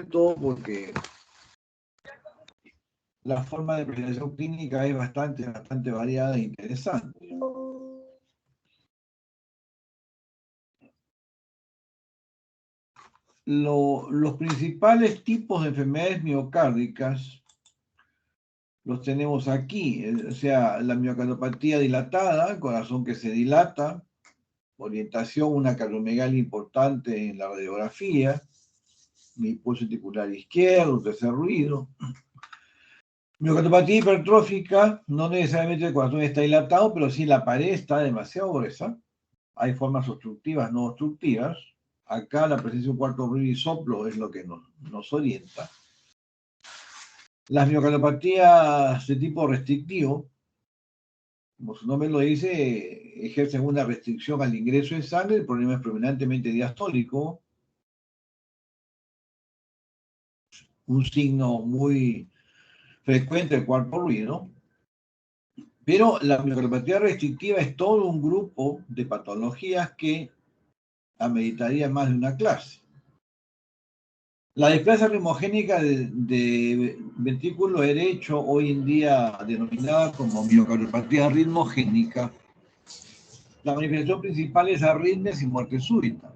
todo porque la forma de presentación clínica es bastante variada e interesante. Los principales tipos de enfermedades miocárdicas los tenemos aquí, o sea, la miocardiopatía dilatada, el corazón que se dilata, orientación, una cardiomegalia importante en la radiografía, mi pulso articular izquierdo, tercer ruido. Miocardiopatía hipertrófica, no necesariamente el corazón está dilatado, pero sí la pared está demasiado gruesa. Hay formas obstructivas, no obstructivas. Acá la presencia de un cuarto ruido y soplo es lo que nos orienta. Las miocardiopatías de tipo restrictivo, como su nombre lo dice, ejercen una restricción al ingreso de sangre. El problema es predominantemente diastólico, un signo muy frecuente del cuarto ruido. Pero la miocardiopatía restrictiva es todo un grupo de patologías que ameritaría más de una clase. La displasia ritmogénica de ventrículo derecho, hoy en día denominada como miocardiopatía ritmogénica, la manifestación principal es arritmias y muerte súbita.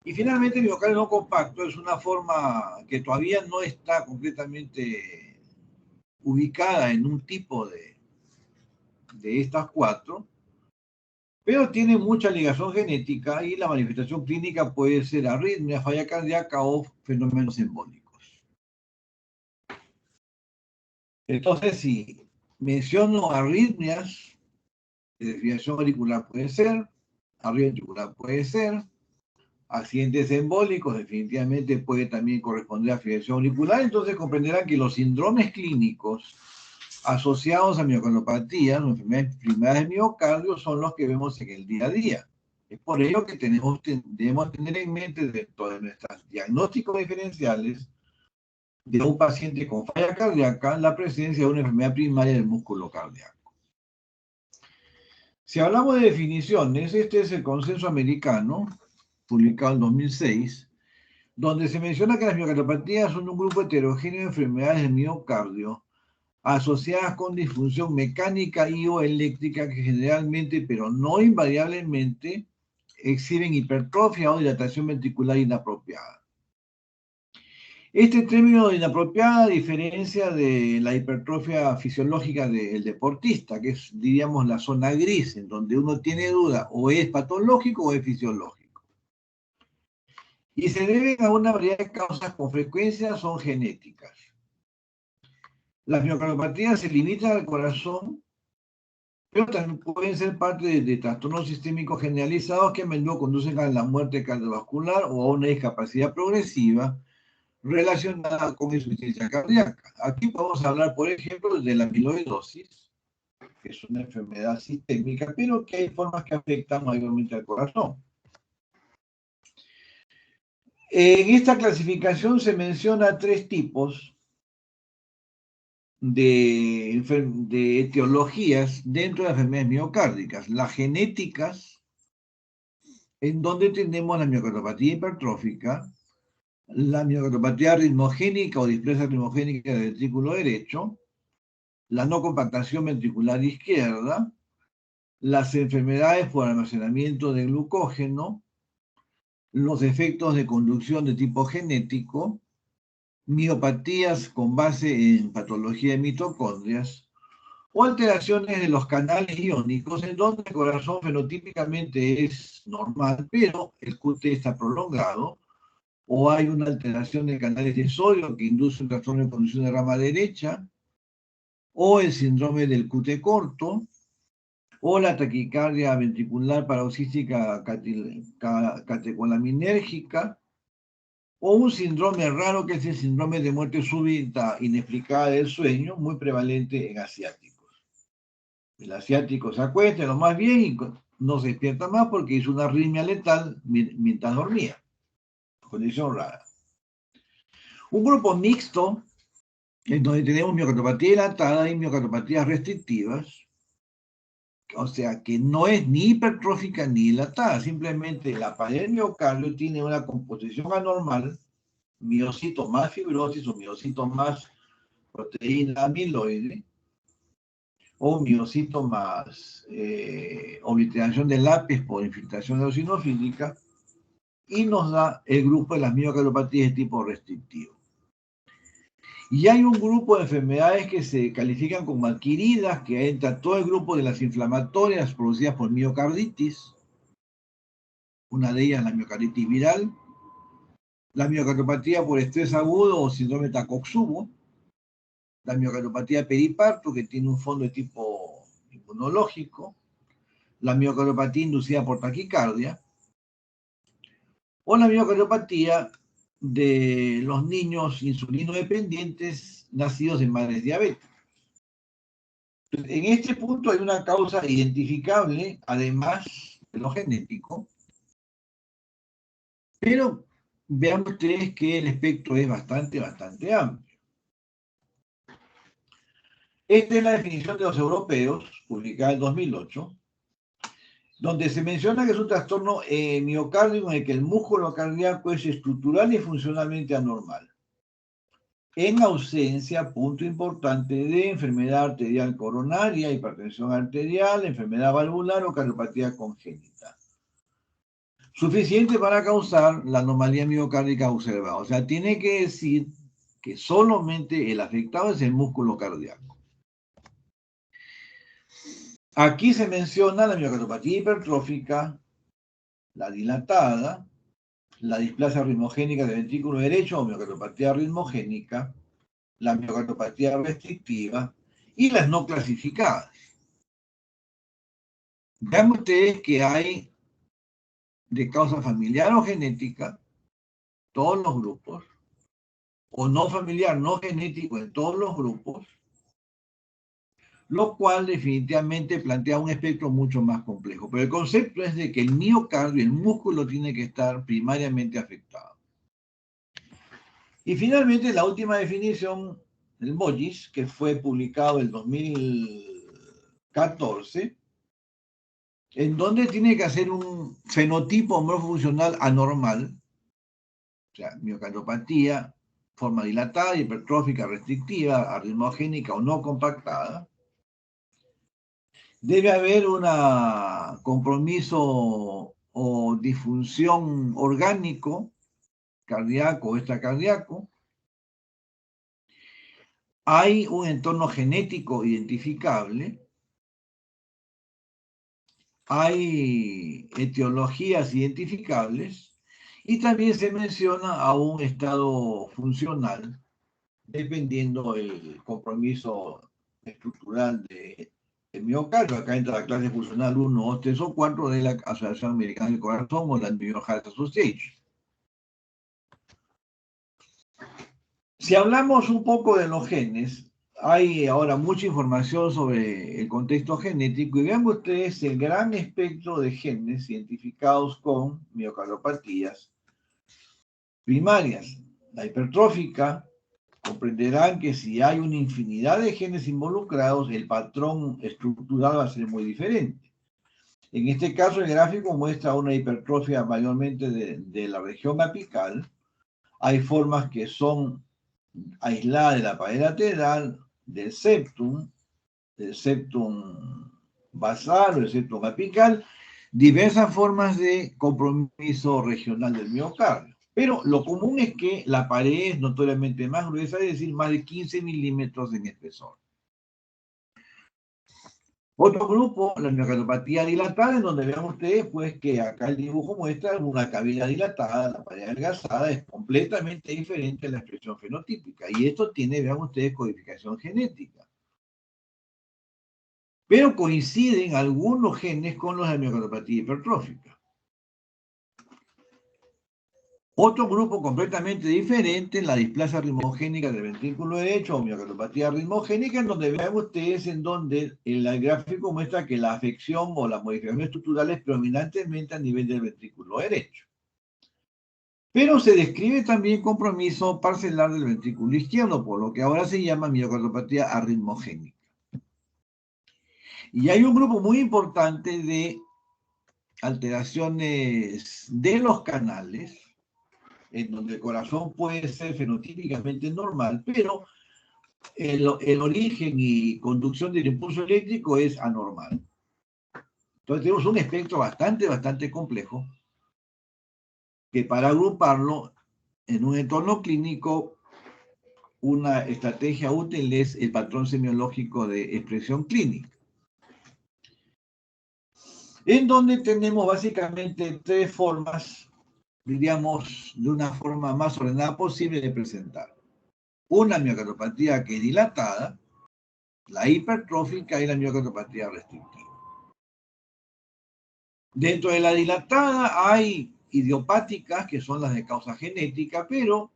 Y finalmente el miocardio no compacto es una forma que todavía no está completamente ubicada en un tipo de estas cuatro, pero tiene mucha ligación genética y la manifestación clínica puede ser arritmia, falla cardíaca o fenómenos embólicos. Entonces, si menciono arritmias, desviación auricular puede ser, arritmia ventricular puede ser, accidentes embólicos definitivamente puede también corresponder a fibrilación auricular. Entonces comprenderán que los síndromes clínicos asociados a miocardiopatía, las enfermedades primarias de miocardio, son los que vemos en el día a día. Es por ello que debemos tener en mente dentro de nuestros diagnósticos diferenciales de un paciente con falla cardíaca la presencia de una enfermedad primaria del músculo cardíaco. Si hablamos de definiciones, este es el consenso americano, publicado en 2006, donde se menciona que las miocardiopatías son un grupo heterogéneo de enfermedades del miocardio asociadas con disfunción mecánica y o eléctrica que generalmente, pero no invariablemente, exhiben hipertrofia o dilatación ventricular inapropiada. Este término de inapropiada diferencia de la hipertrofia fisiológica del deportista, que es, diríamos, la zona gris, en donde uno tiene duda o es patológico o es fisiológico. Y se deben a una variedad de causas, con frecuencia son genéticas. Las miocardiopatías se limitan al corazón, pero también pueden ser parte de trastornos sistémicos generalizados que a menudo conducen a la muerte cardiovascular o a una discapacidad progresiva relacionada con insuficiencia cardíaca. Aquí podemos hablar, por ejemplo, de la amiloidosis, que es una enfermedad sistémica, pero que hay formas que afectan mayormente al corazón. En esta clasificación se menciona 3 tipos de etiologías dentro de las enfermedades miocárdicas. Las genéticas, en donde tenemos la miocardiopatía hipertrófica, la miocardiopatía ritmogénica o displasia ritmogénica del ventrículo derecho, la no compactación ventricular izquierda, las enfermedades por almacenamiento de glucógeno, los efectos de conducción de tipo genético, miopatías con base en patología de mitocondrias, o alteraciones de los canales iónicos, en donde el corazón fenotípicamente es normal, pero el QT está prolongado, o hay una alteración de canales de sodio que induce un trastorno de conducción de rama derecha, o el síndrome del QT corto, o la taquicardia ventricular paroxística catecolaminérgica, o un síndrome raro que es el síndrome de muerte súbita inexplicada del sueño, muy prevalente en asiáticos. El asiático se acuesta lo más bien y no se despierta más porque hizo una arritmia letal mientras dormía. Condición rara. Un grupo mixto, en donde tenemos miocardiopatía dilatada y miocardopatías restrictivas, o sea que no es ni hipertrófica ni dilatada, simplemente la pared del miocardio tiene una composición anormal miocito más fibrosis o miocito más proteína amiloide, o miocito más obliteración del lápiz por infiltración eosinofílica, y nos da el grupo de las miocardiopatías de tipo restrictivo. Y hay un grupo de enfermedades que se califican como adquiridas, que entra todo el grupo de las inflamatorias producidas por miocarditis, una de ellas la miocarditis viral, la miocardiopatía por estrés agudo o síndrome de Takotsubo, la miocardiopatía periparto, que tiene un fondo de tipo inmunológico, la miocardiopatía inducida por taquicardia, o la miocardiopatía de los niños insulino dependientes nacidos de madres diabéticas. En este punto hay una causa identificable, además de lo genético, pero vean ustedes que el espectro es bastante amplio. Esta es la definición de los europeos, publicada en 2008, donde se menciona que es un trastorno miocárdico en el que el músculo cardíaco es estructural y funcionalmente anormal, en ausencia, punto importante, de enfermedad arterial coronaria, hipertensión arterial, enfermedad valvular o cardiopatía congénita, suficiente para causar la anomalía miocárdica observada. O sea, tiene que decir que solamente el afectado es el músculo cardíaco. Aquí se menciona la miocardiopatía hipertrófica, la dilatada, la displasia ritmogénica del ventrículo derecho o miocardiopatía ritmogénica, la miocardiopatía restrictiva y las no clasificadas. Vean ustedes que hay de causa familiar o genética, todos los grupos, o no familiar, no genético en todos los grupos, lo cual definitivamente plantea un espectro mucho más complejo. Pero el concepto es de que el miocardio, el músculo, tiene que estar primariamente afectado. Y finalmente la última definición del Boyis, que fue publicado en 2014, en donde tiene que hacer un fenotipo morfofuncional anormal, o sea, miocardiopatía, forma dilatada, hipertrófica, restrictiva, arritmogénica o no compactada. Debe haber un compromiso o disfunción orgánico, cardíaco o extracardíaco. Hay un entorno genético identificable. Hay etiologías identificables y también se menciona a un estado funcional, dependiendo del compromiso estructural de miocardio. Acá entra la clase funcional 1, 2, 3 o 4 de la Asociación Americana del Corazón o la New York Heart Association. Si hablamos un poco de los genes, hay ahora mucha información sobre el contexto genético y vean ustedes el gran espectro de genes identificados con miocardiopatías primarias. La hipertrófica, comprenderán que si hay una infinidad de genes involucrados, el patrón estructural va a ser muy diferente. En este caso, el gráfico muestra una hipertrofia mayormente de la región apical. Hay formas que son aisladas de la pared lateral, del septum basal o del septum apical, diversas formas de compromiso regional del miocardio. Pero lo común es que la pared es notoriamente más gruesa, es decir, más de 15 milímetros en espesor. Otro grupo, la miocardiopatía dilatada, en donde vean ustedes pues que acá el dibujo muestra una cavidad dilatada, la pared adelgazada, es completamente diferente a la expresión fenotípica. Y esto tiene, vean ustedes, codificación genética. Pero coinciden algunos genes con los de miocardiopatía hipertrófica. Otro grupo completamente diferente, la displasia ritmogénica del ventrículo derecho o miocardiopatía ritmogénica, en donde vean ustedes en donde el gráfico muestra que la afección o la modificación estructural es predominantemente a nivel del ventrículo derecho. Pero se describe también compromiso parcelar del ventrículo izquierdo, por lo que ahora se llama miocardiopatía arritmogénica. Y hay un grupo muy importante de alteraciones de los canales, en donde el corazón puede ser fenotípicamente normal, pero el origen y conducción del impulso eléctrico es anormal. Entonces tenemos un espectro bastante complejo, que para agruparlo en un entorno clínico, una estrategia útil es el patrón semiológico de expresión clínica, en donde tenemos básicamente tres formas, diríamos, de una forma más ordenada posible de presentar. Una miocardiopatía que es dilatada, la hipertrófica y la miocardiopatía restrictiva. Dentro de la dilatada hay idiopáticas, que son las de causa genética, pero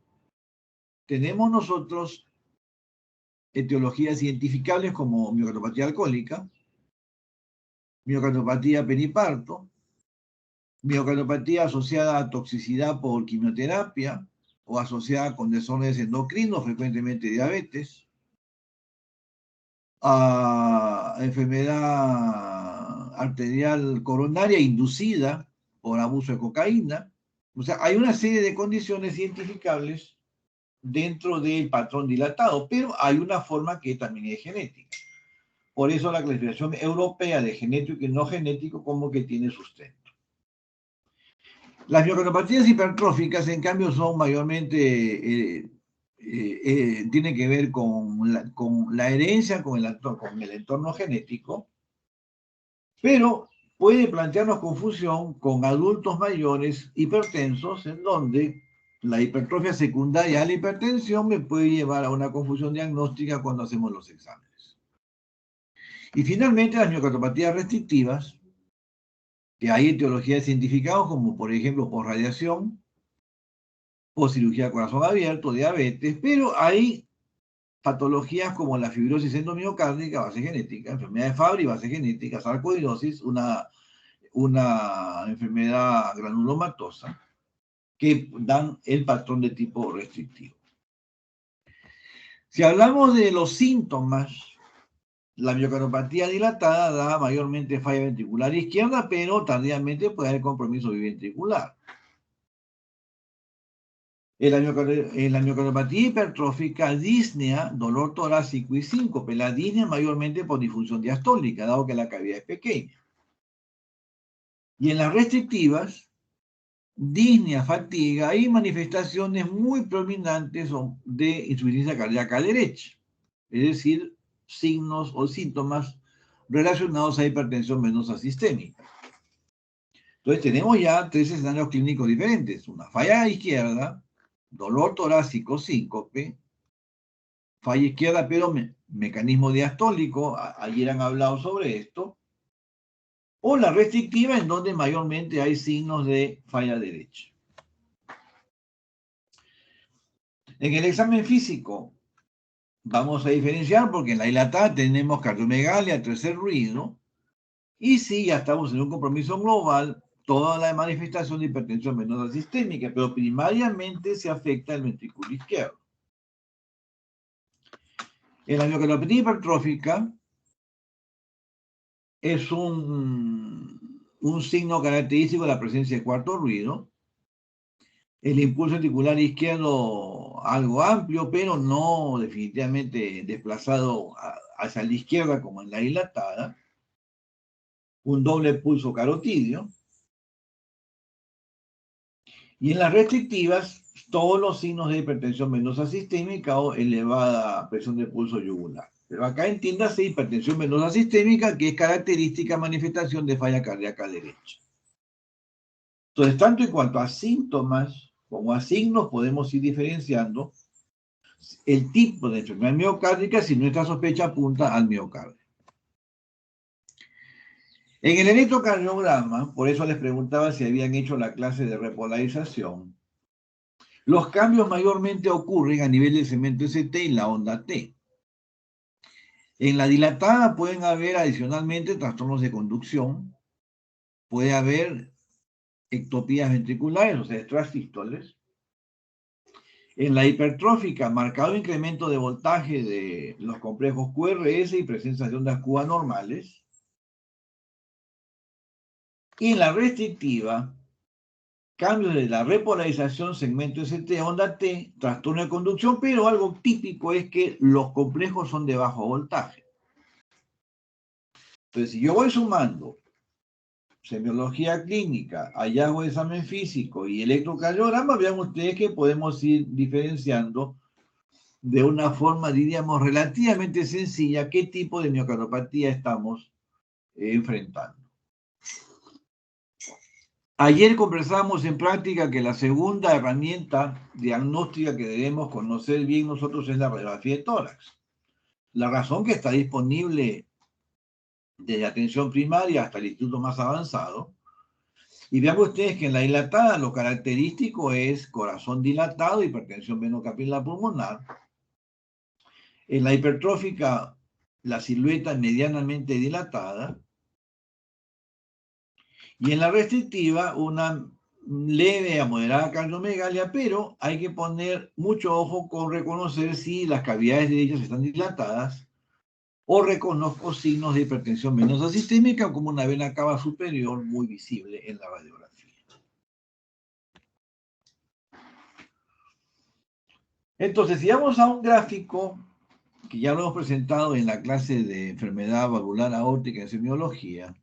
tenemos nosotros etiologías identificables como miocardiopatía alcohólica, miocardiopatía periparto, miocardiopatía asociada a toxicidad por quimioterapia o asociada con desórdenes endocrinos, frecuentemente diabetes, a enfermedad arterial coronaria inducida por abuso de cocaína. O sea, hay una serie de condiciones identificables dentro del patrón dilatado, pero hay una forma que también es genética. Por eso la clasificación europea de genético y no genético como que tiene sustento. Las miocardiopatías hipertróficas, en cambio, son mayormente, tienen que ver con la herencia, con el entorno genético, pero puede plantearnos confusión con adultos mayores hipertensos, en donde la hipertrofia secundaria a la hipertensión me puede llevar a una confusión diagnóstica cuando hacemos los exámenes. Y finalmente, las miocardiopatías restrictivas, que hay etiologías identificadas como, por ejemplo, por radiación, o cirugía de corazón abierto, diabetes, pero hay patologías como la fibrosis endomiocárdica, base genética, enfermedad de Fabry, base genética, sarcoidosis, una enfermedad granulomatosa, que dan el patrón de tipo restrictivo. Si hablamos de los síntomas, la miocardopatía dilatada da mayormente falla ventricular izquierda, pero tardíamente puede haber compromiso biventricular. En la miocardiopatía hipertrófica, disnea, dolor torácico y síncope. La disnea mayormente por disfunción diastólica, dado que la cavidad es pequeña. Y en las restrictivas, disnea, fatiga y manifestaciones muy prominentes de insuficiencia cardíaca derecha. Es decir, signos o síntomas relacionados a hipertensión venosa sistémica. Entonces tenemos ya tres escenarios clínicos diferentes. Una falla izquierda, dolor torácico, síncope, falla izquierda, pero mecanismo diastólico, ayer han hablado sobre esto, o la restrictiva, en donde mayormente hay signos de falla derecha. En el examen físico vamos a diferenciar porque en la dilatada tenemos cardiomegalia, tercer ruido, y sí, ya estamos en un compromiso global, toda la manifestación de hipertensión venosa sistémica, pero primariamente se afecta el ventrículo izquierdo. En la miocardiopatía hipertrófica es un signo característico de la presencia de cuarto ruido. El impulso ventricular izquierdo algo amplio, pero no definitivamente desplazado hacia la izquierda como en la dilatada. Un doble pulso carotidio. Y en las restrictivas, todos los signos de hipertensión venosa sistémica o elevada presión de pulso yugular. Pero acá entiéndase hipertensión venosa sistémica, que es característica manifestación de falla cardíaca derecha. Entonces, tanto en cuanto a síntomas como a signos, podemos ir diferenciando el tipo de enfermedad miocárdica si nuestra sospecha apunta al miocardio. En el electrocardiograma, por eso les preguntaba si habían hecho la clase de repolarización, los cambios mayormente ocurren a nivel del segmento ST y la onda T. En la dilatada pueden haber adicionalmente trastornos de conducción, puede haber ectopías ventriculares, o sea, extrasístoles. En la hipertrófica, marcado incremento de voltaje de los complejos QRS y presencia de ondas Q anormales. Y en la restrictiva, cambios de la repolarización segmento ST a onda T, trastorno de conducción, pero algo típico es que los complejos son de bajo voltaje. Entonces, si yo voy sumando semiología clínica, hallazgo de examen físico y electrocardiograma, vean ustedes que podemos ir diferenciando de una forma, diríamos, relativamente sencilla qué tipo de miocardiopatía estamos enfrentando. Ayer conversamos en práctica que la segunda herramienta diagnóstica que debemos conocer bien nosotros es la radiografía de tórax. La razón que está disponible desde atención primaria hasta el instituto más avanzado. Y vean ustedes que en la dilatada lo característico es corazón dilatado, hipertensión venocapilar pulmonar. En la hipertrófica, la silueta medianamente dilatada. Y en la restrictiva, una leve a moderada cardiomegalia, pero hay que poner mucho ojo con reconocer si las cavidades de ellas están dilatadas o reconozco signos de hipertensión venosa sistémica como una vena cava superior muy visible en la radiografía. Entonces, si vamos a un gráfico que ya lo hemos presentado en la clase de enfermedad valvular aórtica en semiología,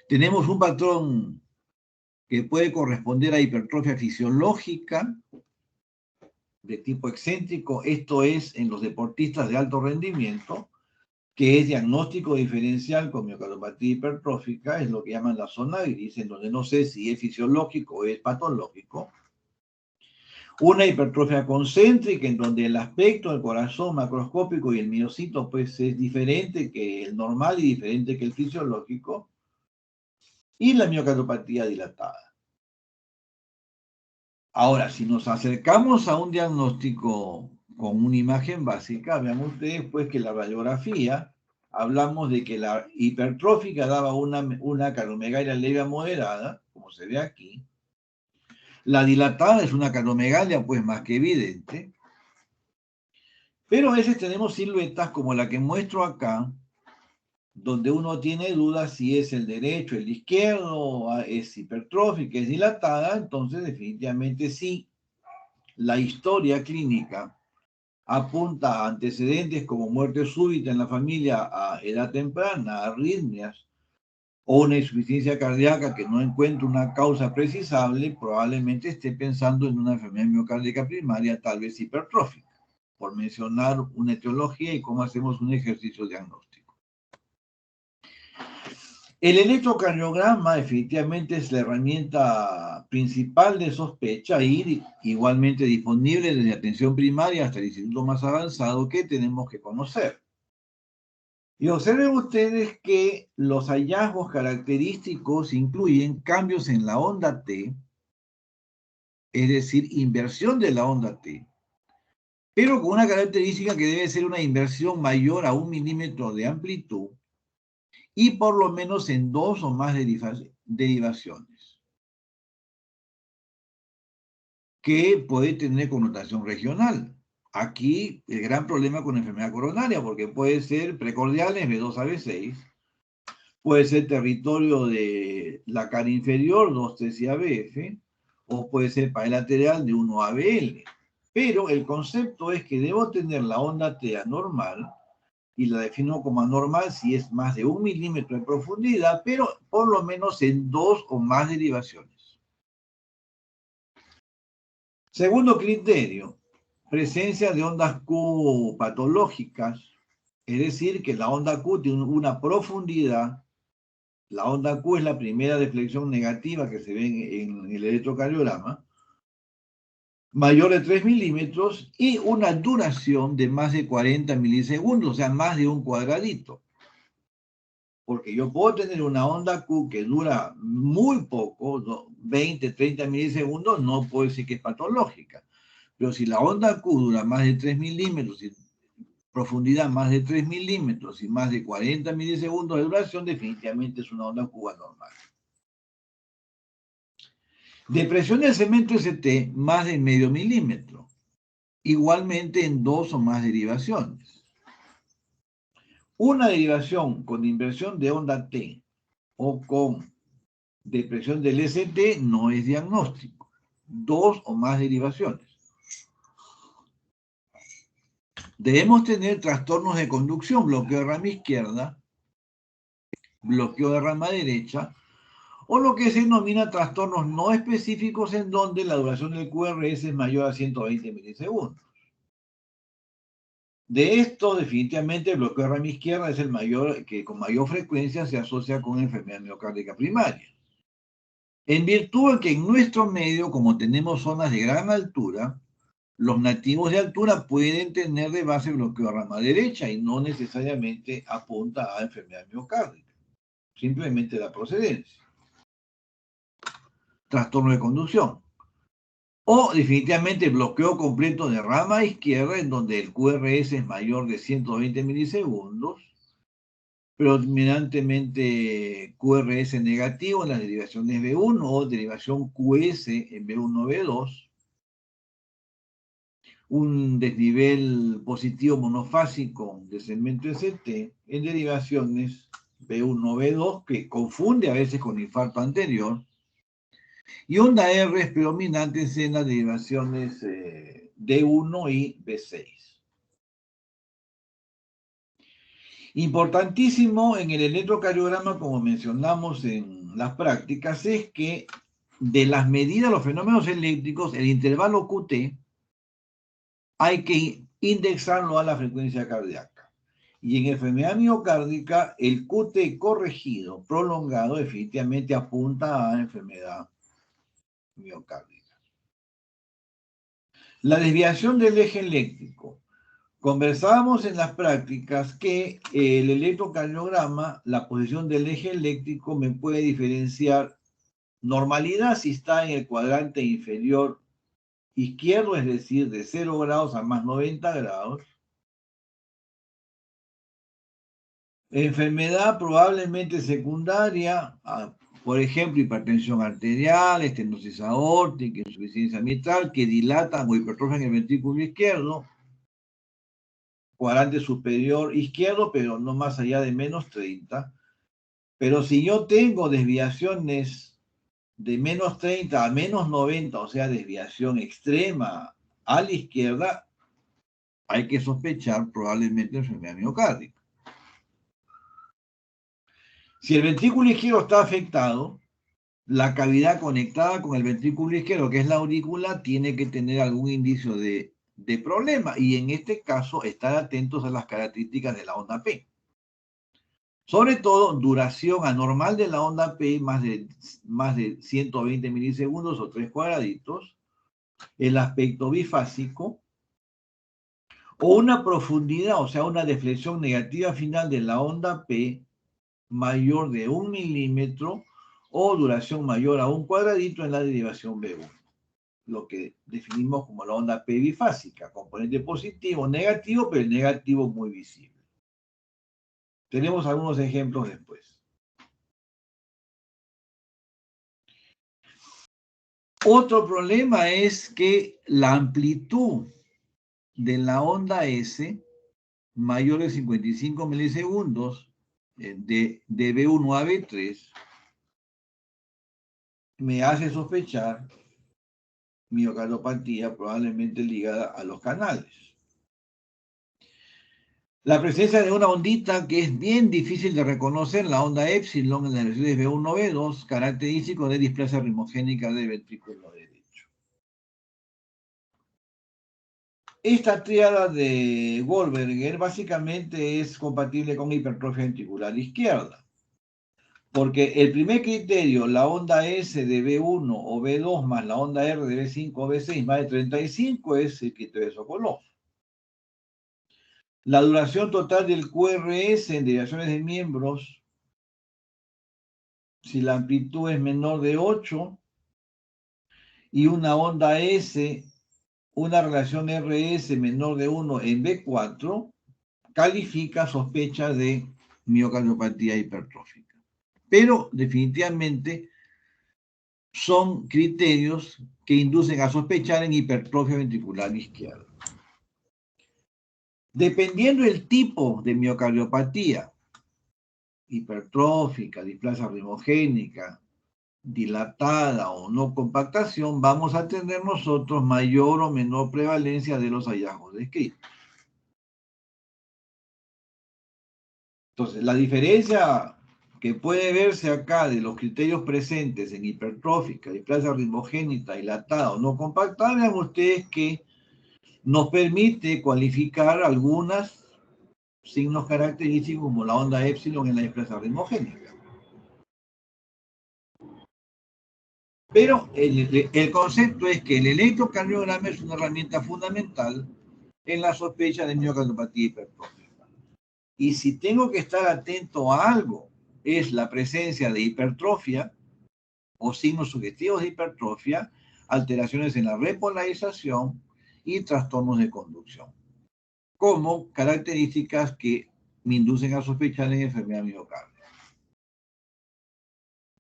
tenemos un patrón que puede corresponder a hipertrofia fisiológica de tipo excéntrico, esto es en los deportistas de alto rendimiento, que es diagnóstico diferencial con miocardiopatía hipertrófica, es lo que llaman la zona gris, en donde no sé si es fisiológico o es patológico. Una hipertrofia concéntrica, en donde el aspecto del corazón macroscópico y el miocito pues es diferente que el normal y diferente que el fisiológico. Y la miocardiopatía dilatada. Ahora, si nos acercamos a un diagnóstico con una imagen básica, vean ustedes pues que la radiografía, hablamos de que la hipertrófica daba una cardiomegalia leve a moderada, como se ve aquí. La dilatada es una cardiomegalia pues más que evidente. Pero a veces tenemos siluetas como la que muestro acá, donde uno tiene dudas si es el derecho, el izquierdo, es hipertrófica, es dilatada, entonces definitivamente sí, la historia clínica apunta a antecedentes como muerte súbita en la familia a edad temprana, arritmias, o una insuficiencia cardíaca que no encuentra una causa precisable, probablemente esté pensando en una enfermedad miocárdica primaria, tal vez hipertrófica, por mencionar una etiología y cómo hacemos un ejercicio diagnóstico. El electrocardiograma efectivamente es la herramienta principal de sospecha y igualmente disponible desde atención primaria hasta el instituto más avanzado que tenemos que conocer. Y observen ustedes que los hallazgos característicos incluyen cambios en la onda T, es decir, inversión de la onda T, pero con una característica que debe ser una inversión mayor a 1 milímetro de amplitud, y por lo menos en 2 o más derivaciones, que puede tener connotación regional. Aquí el gran problema con la enfermedad coronaria, porque puede ser precordiales B2 a B6, puede ser territorio de la cara inferior 2-3 y ABF, o puede ser pared lateral de 1 ABL. Pero el concepto es que debo tener la onda T anormal, y la defino como anormal si es más de 1 milímetro de profundidad, pero por lo menos en 2 o más derivaciones. Segundo criterio, presencia de ondas Q patológicas, es decir, que la onda Q tiene una profundidad. La onda Q es la primera deflexión negativa que se ve en el electrocardiograma, mayor de 3 milímetros y una duración de más de 40 milisegundos, o sea, más de un cuadradito. Porque yo puedo tener una onda Q que dura muy poco, 20, 30 milisegundos, no puedo decir que es patológica. Pero si la onda Q dura más de 3 milímetros, y profundidad más de 3 milímetros y más de 40 milisegundos de duración, definitivamente es una onda Q anormal. Depresión del segmento ST, más de medio milímetro. Igualmente en 2 o más derivaciones. Una derivación con inversión de onda T o con de presión del ST no es diagnóstico. 2 o más derivaciones. Debemos tener trastornos de conducción, bloqueo de rama izquierda, bloqueo de rama derecha, o lo que se denomina trastornos no específicos en donde la duración del QRS es mayor a 120 milisegundos. De esto, definitivamente, el bloqueo de rama izquierda es el mayor, que con mayor frecuencia se asocia con enfermedad miocárdica primaria. En virtud de que en nuestro medio, como tenemos zonas de gran altura, los nativos de altura pueden tener de base bloqueo de rama derecha y no necesariamente apunta a enfermedad miocárdica, simplemente la procedencia. Trastorno de conducción. O definitivamente bloqueo completo de rama izquierda en donde el QRS es mayor de 120 milisegundos, predominantemente QRS negativo en las derivaciones B1 o derivación QS en B1, B2, un desnivel positivo monofásico de segmento ST en derivaciones B1, B2, que confunde a veces con infarto anterior, y onda R es predominante en las derivaciones D1 y B6. Importantísimo en el electrocardiograma, como mencionamos en las prácticas, es que de las medidas de los fenómenos eléctricos, el intervalo QT hay que indexarlo a la frecuencia cardíaca. Y en enfermedad miocárdica, el QT corregido, prolongado, definitivamente apunta a enfermedad miocárdica. La desviación del eje eléctrico. Conversábamos en las prácticas que el electrocardiograma, la posición del eje eléctrico me puede diferenciar normalidad si está en el cuadrante inferior izquierdo, es decir, de 0 grados a más 90 grados. Enfermedad probablemente secundaria, por ejemplo, hipertensión arterial, estenosis aórtica, insuficiencia mitral, que dilatan o hipertrofian el ventrículo izquierdo, cuadrante superior izquierdo, pero no más allá de menos 30. Pero si yo tengo desviaciones de menos 30 a menos 90, o sea, desviación extrema a la izquierda, hay que sospechar probablemente enfermedad miocárdica. Si el ventrículo izquierdo está afectado, la cavidad conectada con el ventrículo izquierdo, que es la aurícula, tiene que tener algún indicio de problema. Y en este caso, estar atentos a las características de la onda P. Sobre todo, duración anormal de la onda P, más de 120 milisegundos o 3 cuadraditos, el aspecto bifásico, o una profundidad, o sea, una deflexión negativa final de la onda P mayor de 1 milímetro o duración mayor a 1 cuadradito en la derivación B1, lo que definimos como la onda P bifásica, componente positivo, negativo, pero el negativo muy visible. Tenemos algunos ejemplos después. Otro problema es que la amplitud de la onda S, mayor de 55 milisegundos, de B1 a B3, me hace sospechar miocardiopatía probablemente ligada a los canales. La presencia de una ondita que es bien difícil de reconocer, la onda epsilon en las versiones B1, B2, característico de displasia rimogénica del ventrículo derecho. Esta tríada de Goldberger básicamente es compatible con hipertrofia ventricular izquierda. Porque el primer criterio, la onda S de B1 o B2 más la onda R de B5 o B6 más de 35 es el criterio de Sokolov. La duración total del QRS en derivaciones de miembros, si la amplitud es menor de 8 y una onda S, una relación RS menor de 1 en B4, califica sospecha de miocardiopatía hipertrófica. Pero definitivamente son criterios que inducen a sospechar en hipertrofia ventricular izquierda. Dependiendo del tipo de miocardiopatía, hipertrófica, displasia rimogénica, dilatada o no compactación, vamos a tener nosotros mayor o menor prevalencia de los hallazgos descritos. Entonces, la diferencia que puede verse acá de los criterios presentes en hipertrófica, displasia ritmogénita, dilatada o no compactada, vean ustedes que nos permite cualificar algunos signos característicos como la onda épsilon en la displasia ritmogénica. Pero el concepto es que el electrocardiograma es una herramienta fundamental en la sospecha de miocardiopatía hipertrófica. Y si tengo que estar atento a algo, es la presencia de hipertrofia o signos sugestivos de hipertrofia, alteraciones en la repolarización y trastornos de conducción, como características que me inducen a sospechar en enfermedad miocardia.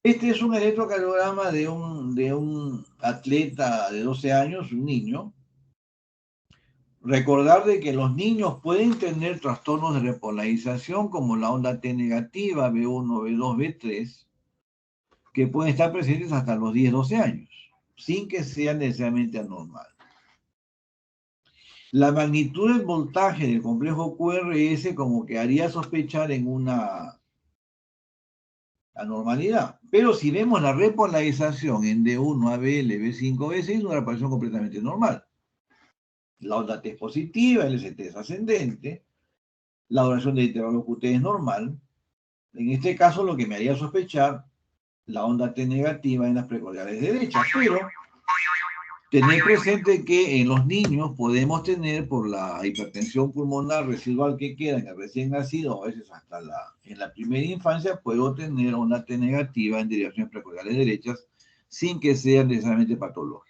Este es un electrocardiograma de un atleta de 12 años, un niño. Recordar de que los niños pueden tener trastornos de repolarización como la onda T negativa, B1, B2, B3, que pueden estar presentes hasta los 10, 12 años, sin que sea necesariamente anormal. La magnitud del voltaje del complejo QRS como que haría sospechar en una anormalidad. Pero si vemos la repolarización en D1, ABL, B5, B6, es una repolarización completamente normal. La onda T es positiva, el ST es ascendente, la duración del intervalo QT es normal. En este caso, lo que me haría sospechar la onda T negativa en las precordiales derechas. Pero tener presente que en los niños podemos tener, por la hipertensión pulmonar residual que queda en el recién nacido, a veces hasta en la primera infancia, puedo tener onda T negativa en derivaciones precordiales derechas sin que sea necesariamente patológico.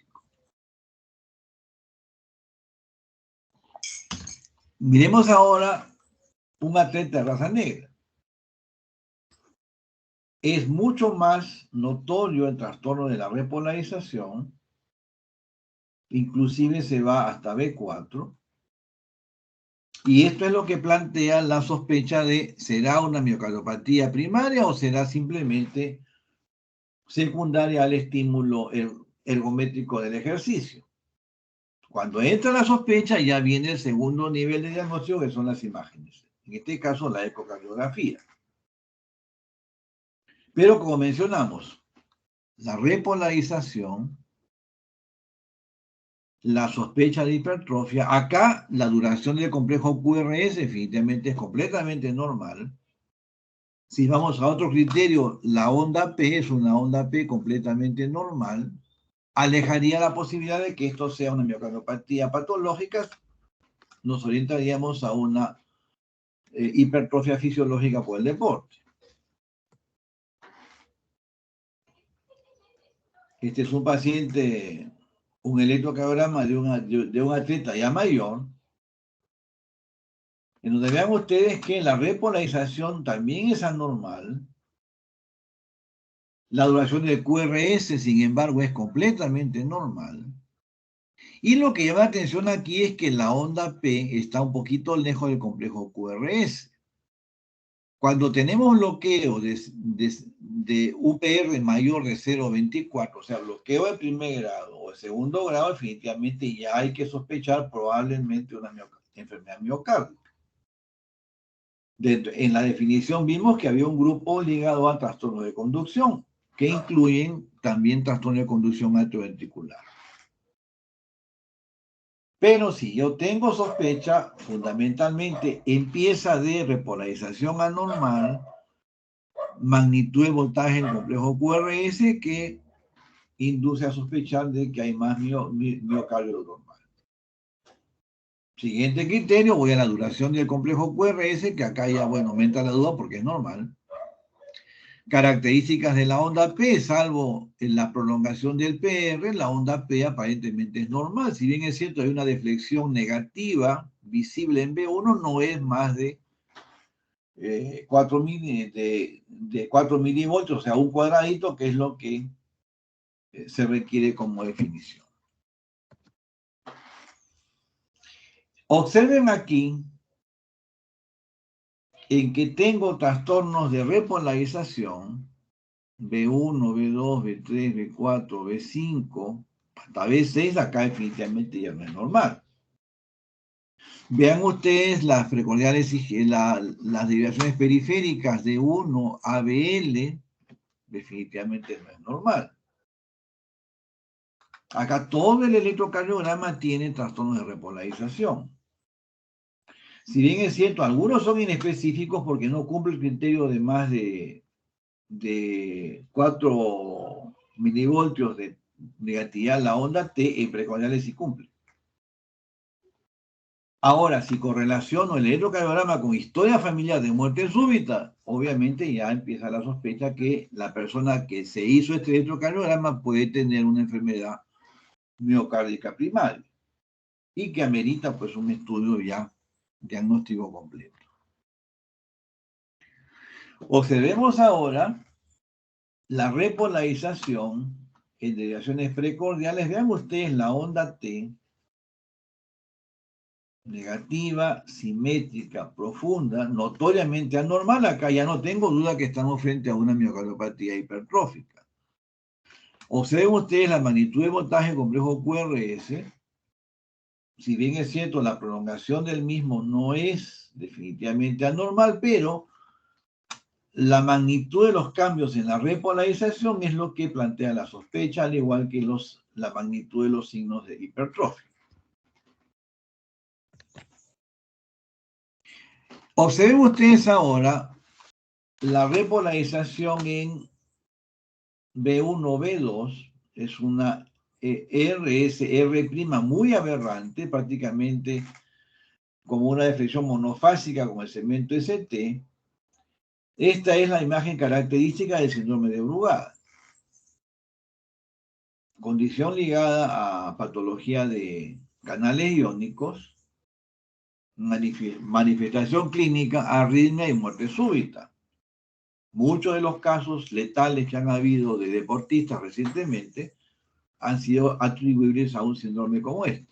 Miremos ahora un atleta de raza negra. Es mucho más notorio el trastorno de la repolarización, inclusive se va hasta B4, y esto es lo que plantea la sospecha de ¿será una miocardiopatía primaria o será simplemente secundaria al estímulo ergométrico del ejercicio? Cuando entra la sospecha ya viene el segundo nivel de diagnóstico, que son las imágenes, en este caso la ecocardiografía. Pero como mencionamos, la repolarización, la sospecha de hipertrofia, acá la duración del complejo QRS definitivamente es completamente normal. Si vamos a otro criterio, la onda P es una onda P completamente normal, alejaría la posibilidad de que esto sea una miocardiopatía patológica, nos orientaríamos a una hipertrofia fisiológica por el deporte. Este es un paciente, un electrocardiograma de un atleta ya mayor, en donde vean ustedes que la repolarización también es anormal. La duración del QRS, sin embargo, es completamente normal. Y lo que llama la atención aquí es que la onda P está un poquito lejos del complejo QRS. Cuando tenemos bloqueo de UPR mayor de 0,24, o sea, bloqueo de primer grado o de segundo grado, definitivamente ya hay que sospechar probablemente una enfermedad miocárdica. En la definición vimos que había un grupo ligado a trastornos de conducción, que incluyen también trastorno de conducción atrioventricular. Pero si yo tengo sospecha, fundamentalmente empieza de repolarización anormal, magnitud de voltaje en el complejo QRS que induce a sospechar de que hay más miocardio normal. Siguiente criterio, voy a la duración del complejo QRS, que acá ya, bueno, me entra la duda porque es normal. Características de la onda P, salvo en la prolongación del PR, la onda P aparentemente es normal. Si bien es cierto, hay una deflexión negativa visible en B1, no es más de 4 milivoltios, o sea, un cuadradito, que es lo que se requiere como definición. Observen aquí en que tengo trastornos de repolarización B1, B2, B3, B4, B5, hasta B6, acá definitivamente ya no es normal. Vean ustedes las precordiales y las derivaciones periféricas de 1 a BL, definitivamente no es normal. Acá todo el electrocardiograma tiene trastornos de repolarización. Si bien es cierto, algunos son inespecíficos porque no cumple el criterio de más de 4 milivoltios de negatividad la onda T, en precordiales sí cumple. Ahora, si correlaciono el electrocardiograma con historia familiar de muerte súbita, obviamente ya empieza la sospecha que la persona que se hizo este electrocardiograma puede tener una enfermedad miocárdica primaria y que amerita pues un estudio ya diagnóstico completo. Observemos ahora la repolarización en derivaciones precordiales. Vean ustedes la onda T negativa, simétrica, profunda, notoriamente anormal. Acá ya no tengo duda que estamos frente a una miocardiopatía hipertrófica. Observen ustedes la magnitud de voltaje complejo QRS. Si bien es cierto, la prolongación del mismo no es definitivamente anormal, pero la magnitud de los cambios en la repolarización es lo que plantea la sospecha, al igual que la magnitud de los signos de hipertrofia. Observen ustedes ahora la repolarización en B1, B2, es una RSR' muy aberrante, prácticamente como una deflexión monofásica con el segmento ST. Esta es la imagen característica del síndrome de Brugada, condición ligada a patología de canales iónicos, manifestación clínica, arritmia y muerte súbita. Muchos de los casos letales que han habido de deportistas recientemente han sido atribuibles a un síndrome como este.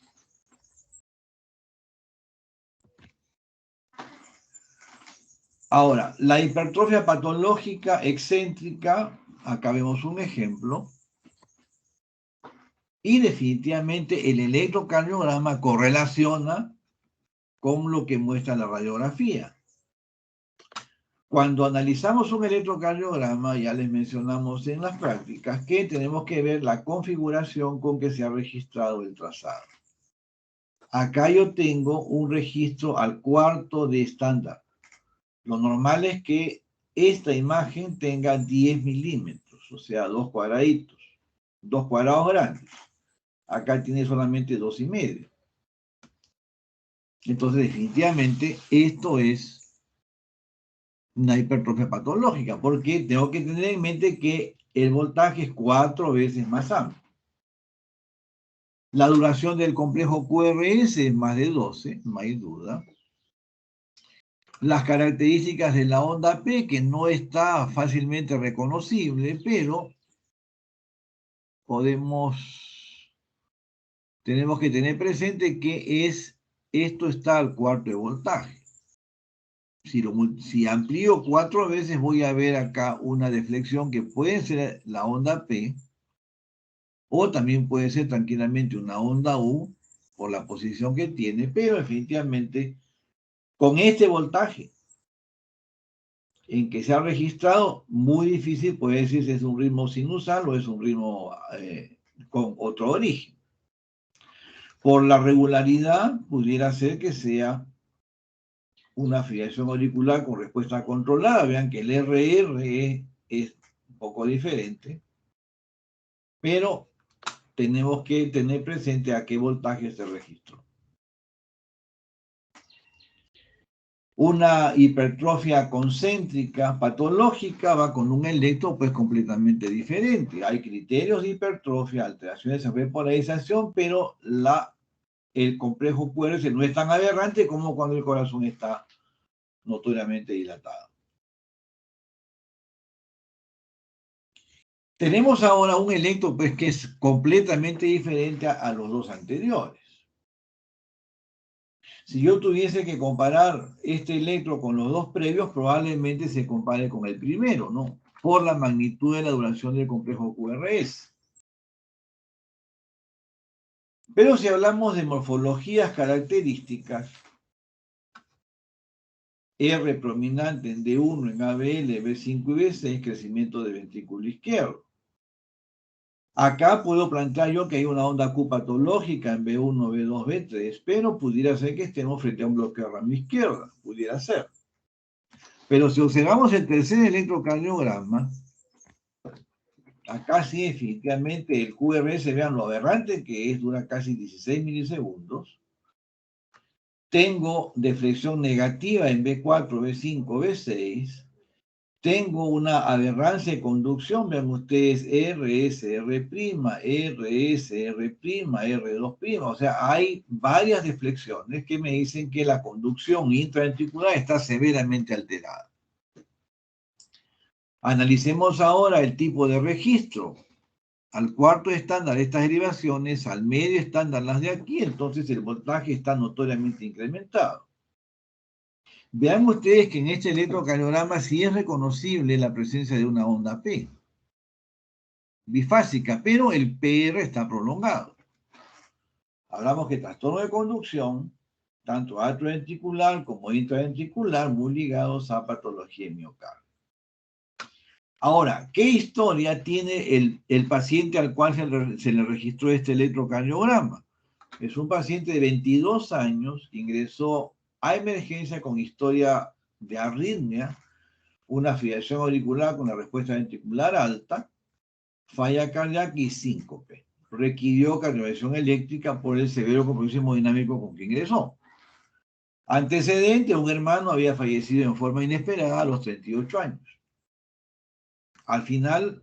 Ahora, la hipertrofia patológica excéntrica, acá vemos un ejemplo, y definitivamente el electrocardiograma correlaciona con lo que muestra la radiografía. Cuando analizamos un electrocardiograma, ya les mencionamos en las prácticas que tenemos que ver la configuración con que se ha registrado el trazado. Acá yo tengo un registro al cuarto de estándar. Lo normal es que esta imagen tenga 10 milímetros, o sea, 2 cuadraditos, 2 cuadrados grandes. Acá tiene solamente 2,5. Entonces, definitivamente, esto es una hipertrofia patológica, porque tengo que tener en mente que el voltaje es 4 veces más amplio. La duración del complejo QRS es más de 12, no hay duda. Las características de la onda P, que no está fácilmente reconocible, pero tenemos que tener presente que esto está al cuarto de voltaje. Si amplío 4 veces, voy a ver acá una deflexión que puede ser la onda P, o también puede ser tranquilamente una onda U, por la posición que tiene, pero definitivamente con este voltaje en que se ha registrado, muy difícil puede decir si es un ritmo sinusal o es un ritmo con otro origen. Por la regularidad, pudiera ser que sea una fibrilación auricular con respuesta controlada. Vean que el RR es un poco diferente, pero tenemos que tener presente a qué voltaje se registró. Una hipertrofia concéntrica patológica va con un electro pues completamente diferente. Hay criterios de hipertrofia, alteraciones de repolarización, pero el complejo QRS no es tan aberrante como cuando el corazón está notoriamente dilatado. Tenemos ahora un electro pues, que es completamente diferente a los dos anteriores. Si yo tuviese que comparar este electro con los dos previos, probablemente se compare con el primero, ¿no? por la magnitud de la duración del complejo QRS. Pero si hablamos de morfologías características, R prominente en D1 en ABL, B5 y B6, crecimiento del ventrículo izquierdo. Acá puedo plantear yo que hay una onda Q patológica en B1, B2, B3, pero pudiera ser que estemos frente a un bloqueo de rama izquierda, pudiera ser. Pero si observamos el tercer electrocardiograma, acá sí definitivamente el QRS, vean lo aberrante que es, dura casi 16 milisegundos. Tengo deflexión negativa en B4, B5, B6. Tengo una aberrancia de conducción, vean ustedes, RS, R', RS, R', R2', o sea, hay varias deflexiones que me dicen que la conducción intraventricular está severamente alterada. Analicemos ahora el tipo de registro. Al cuarto estándar estas derivaciones, al medio estándar las de aquí, entonces el voltaje está notoriamente incrementado. Vean ustedes que en este electrocardiograma sí es reconocible la presencia de una onda P bifásica, pero el PR está prolongado. Hablamos que trastorno de conducción, tanto atrioventricular como intraventricular, muy ligados a patología de miocardio. Ahora, ¿qué historia tiene el paciente al cual se le registró este electrocardiograma? Es un paciente de 22 años, ingresó a emergencia con historia de arritmia, una fibrilación auricular con la respuesta ventricular alta, falla cardíaca y síncope. Requirió cardioversión eléctrica por el severo compromiso hemodinámico con que ingresó. Antecedente, un hermano había fallecido en forma inesperada a los 38 años. Al final,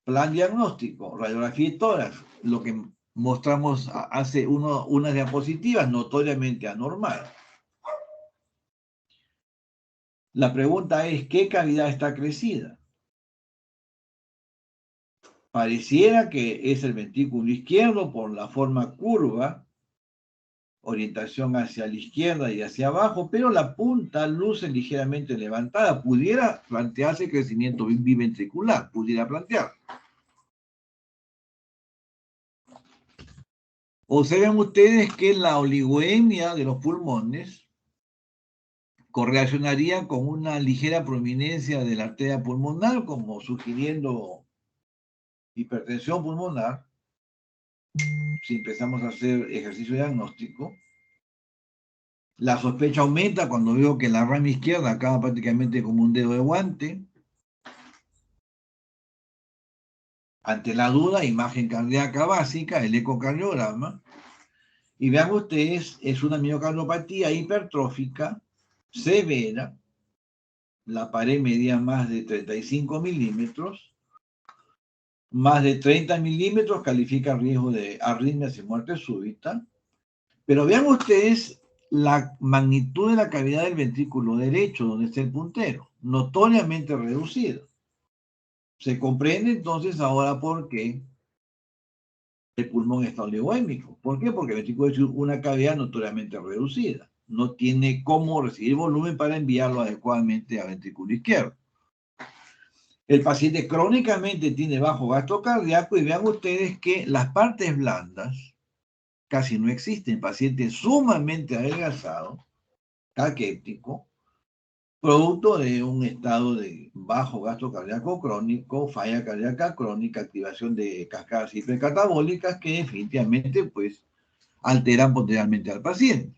plan diagnóstico, radiografía y tórax, lo que mostramos hace unas diapositivas, notoriamente anormal. La pregunta es, ¿qué cavidad está crecida? Pareciera que es el ventrículo izquierdo por la forma curva, orientación hacia la izquierda y hacia abajo, pero la punta luce ligeramente levantada. Pudiera plantearse crecimiento biventricular, pudiera plantear. Observen ustedes que la oligoemia de los pulmones correlacionaría con una ligera prominencia de la arteria pulmonar, como sugiriendo hipertensión pulmonar, si empezamos a hacer ejercicio diagnóstico. La sospecha aumenta cuando veo que la rama izquierda acaba prácticamente como un dedo de guante. Ante la duda, imagen cardíaca básica, el ecocardiograma. Y vean ustedes, es una miocardiopatía hipertrófica severa. La pared medía más de 35 milímetros. Más de 30 milímetros califica riesgo de arritmias y muerte súbita. Pero vean ustedes la magnitud de la cavidad del ventrículo derecho, donde está el puntero, notoriamente reducido. Se comprende entonces ahora por qué el pulmón está oligoémico. ¿Por qué? Porque el ventrículo es una cavidad notoriamente reducida. No tiene cómo recibir volumen para enviarlo adecuadamente al ventrículo izquierdo. El paciente crónicamente tiene bajo gasto cardíaco y vean ustedes que las partes blandas casi no existen. Paciente sumamente adelgazado, caquéptico, producto de un estado de bajo gasto cardíaco crónico, falla cardíaca crónica, activación de cascadas hipercatabólicas que definitivamente pues alteran potencialmente al paciente.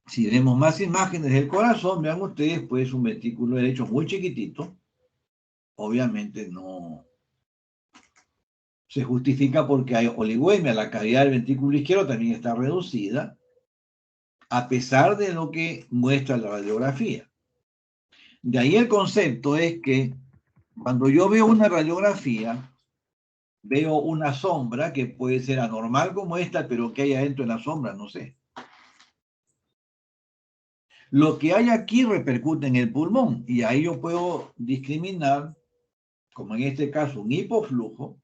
Si vemos más imágenes del corazón, vean ustedes pues un ventrículo derecho muy chiquitito, obviamente no se justifica porque hay oligoemia, la cavidad del ventrículo izquierdo también está reducida, a pesar de lo que muestra la radiografía. De ahí el concepto es que cuando yo veo una radiografía, veo una sombra que puede ser anormal como esta, pero que hay adentro en la sombra, no sé. Lo que hay aquí repercute en el pulmón y ahí yo puedo discriminar, como en este caso, un hipoflujo,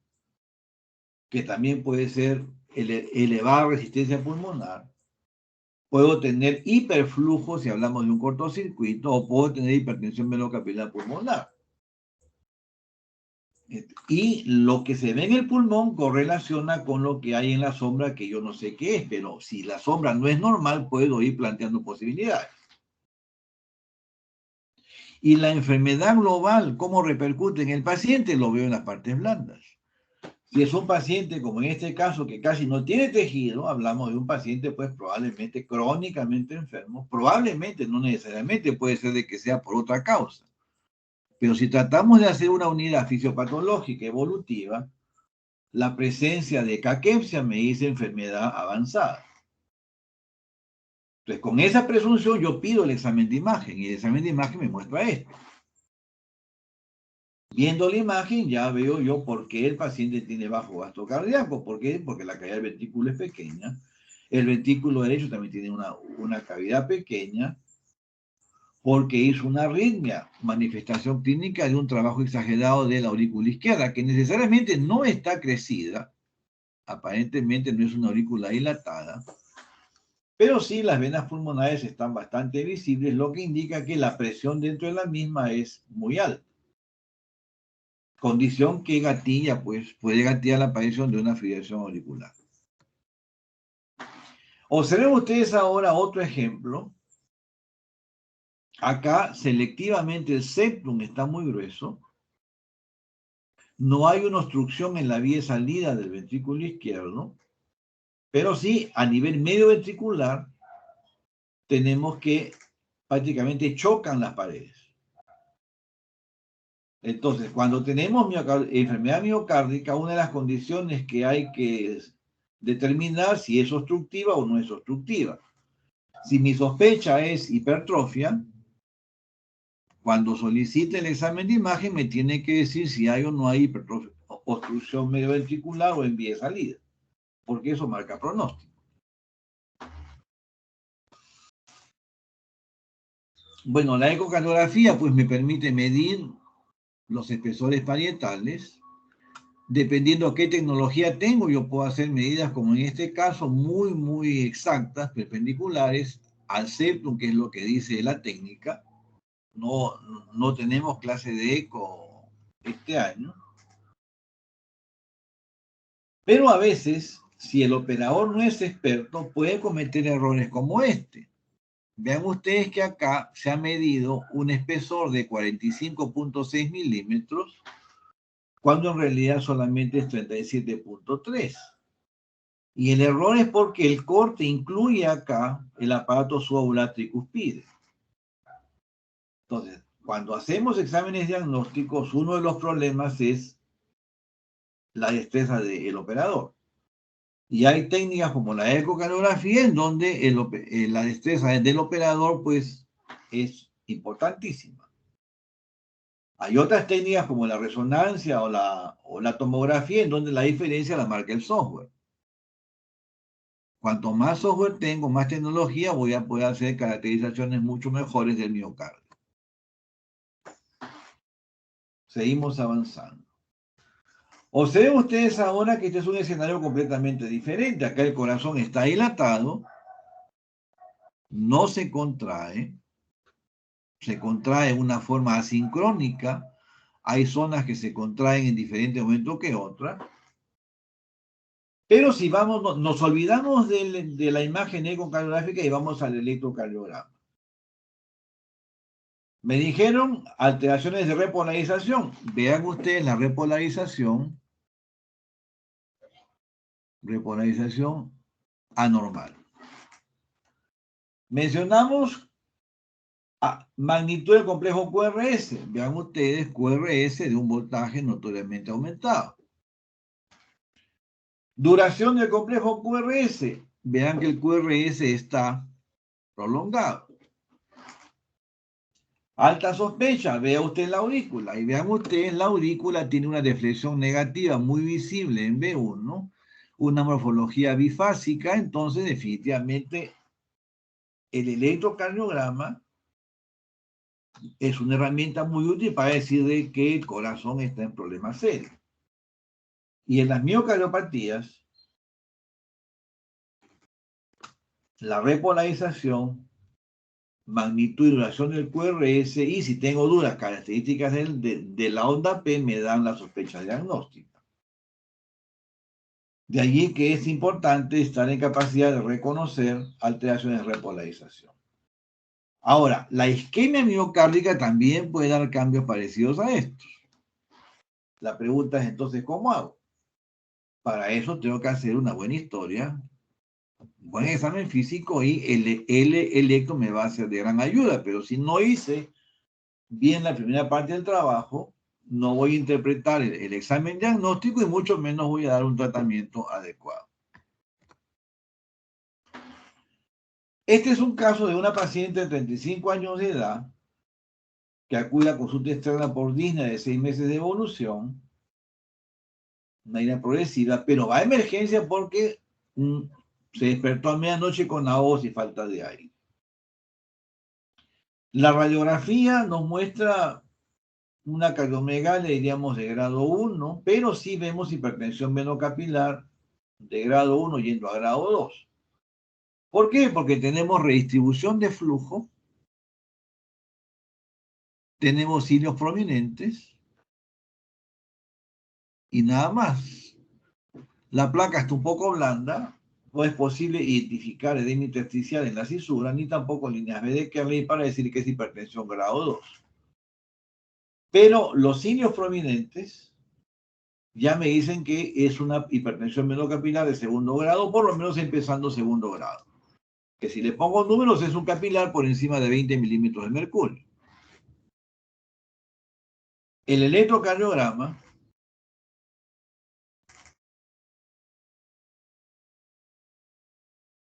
que también puede ser elevada resistencia pulmonar, Puedo tener hiperflujo si hablamos de un cortocircuito, o puedo tener hipertensión venocapilar pulmonar. Y lo que se ve en el pulmón correlaciona con lo que hay en la sombra, que yo no sé qué es, pero si la sombra no es normal, puedo ir planteando posibilidades. Y la enfermedad global, ¿cómo repercute en el paciente? Lo veo en las partes blandas. Si es un paciente, como en este caso, que casi no tiene tejido, hablamos de un paciente pues probablemente crónicamente enfermo, probablemente, no necesariamente, puede ser de que sea por otra causa. Pero si tratamos de hacer una unidad fisiopatológica evolutiva, la presencia de caquepsia me dice enfermedad avanzada. Entonces, con esa presunción yo pido el examen de imagen, y el examen de imagen me muestra esto. Viendo la imagen ya veo yo por qué el paciente tiene bajo gasto cardíaco. ¿Por qué? Porque la cavidad del ventrículo es pequeña. El ventrículo derecho también tiene una cavidad pequeña, porque hizo una arritmia, manifestación clínica de un trabajo exagerado de la aurícula izquierda, que necesariamente no está crecida, aparentemente no es una aurícula dilatada, pero sí las venas pulmonares están bastante visibles, lo que indica que la presión dentro de la misma es muy alta. Condición que gatilla, pues puede gatillar la aparición de una fibrilación auricular. Observen ustedes ahora otro ejemplo. Acá selectivamente el septum está muy grueso. No hay una obstrucción en la vía de salida del ventrículo izquierdo, pero sí a nivel medio ventricular tenemos que prácticamente chocan las paredes. Entonces, cuando tenemos enfermedad miocárdica, una de las condiciones que hay que determinar si es obstructiva o no es obstructiva. Si mi sospecha es hipertrofia, cuando solicite el examen de imagen me tiene que decir si hay o no hay hipertrofia, obstrucción medioventricular o en vía de salida, porque eso marca pronóstico. Bueno, la ecocardiografía pues me permite medir los espesores parietales. Dependiendo qué tecnología tengo, yo puedo hacer medidas como en este caso muy, muy exactas, perpendiculares al septum, que es lo que dice la técnica. No tenemos clase de eco este año. Pero a veces, si el operador no es experto, puede cometer errores como este. Vean ustedes que acá se ha medido un espesor de 45.6 milímetros, cuando en realidad solamente es 37.3. Y el error es porque el corte incluye acá el aparato subauricular tricuspide. Entonces, cuando hacemos exámenes diagnósticos, uno de los problemas es la destreza del operador. Y hay técnicas como la ecocardiografía en donde la destreza del operador pues es importantísima. Hay otras técnicas como la resonancia o la tomografía en donde la diferencia la marca el software. Cuanto más software tengo, más tecnología, voy a poder hacer caracterizaciones mucho mejores del miocardio. Seguimos avanzando. Observen ustedes ahora que este es un escenario completamente diferente. Acá el corazón está dilatado, no se contrae de una forma asincrónica. Hay zonas que se contraen en diferentes momentos que otras. Pero si vamos, nos olvidamos de la imagen ecocardiográfica y vamos al electrocardiograma. Me dijeron alteraciones de repolarización. Vean ustedes la repolarización anormal. Mencionamos magnitud del complejo QRS. Vean ustedes QRS de un voltaje notoriamente aumentado. Duración del complejo QRS. Vean que el QRS está prolongado. Alta sospecha, vea usted la aurícula y vean ustedes, la aurícula tiene una deflexión negativa muy visible en B1, una morfología bifásica, entonces definitivamente el electrocardiograma es una herramienta muy útil para decir de que el corazón está en problemas serios. Y en las miocardiopatías, la repolarización, magnitud y duración del QRS, y si tengo dudas, características de la onda P me dan la sospecha diagnóstica. De allí que es importante estar en capacidad de reconocer alteraciones de repolarización. Ahora, la isquemia miocárdica también puede dar cambios parecidos a estos. La pregunta es entonces, ¿cómo hago? Para eso tengo que hacer una buena historia, un buen examen físico, y el electro me va a ser de gran ayuda, pero si no hice bien la primera parte del trabajo, no voy a interpretar el examen diagnóstico y mucho menos voy a dar un tratamiento adecuado. Este es un caso de una paciente de 35 años de edad que acude a consulta externa por disnea de 6 meses de evolución, una herida progresiva, pero va a emergencia porque se despertó a medianoche con ahogo y falta de aire. La radiografía nos muestra una cardiomegalia, diríamos, de grado 1, pero sí vemos hipertensión venocapilar de grado 1 yendo a grado 2. ¿Por qué? Porque tenemos redistribución de flujo, tenemos cilios prominentes y nada más. La placa está un poco blanda, no es posible identificar edema intersticial en la cisura, ni tampoco líneas B de Kerley para decir que es hipertensión grado 2. Pero los cilios prominentes ya me dicen que es una hipertensión venocapilar de segundo grado, por lo menos empezando segundo grado. Que si le pongo números es un capilar por encima de 20 milímetros de mercurio. El electrocardiograma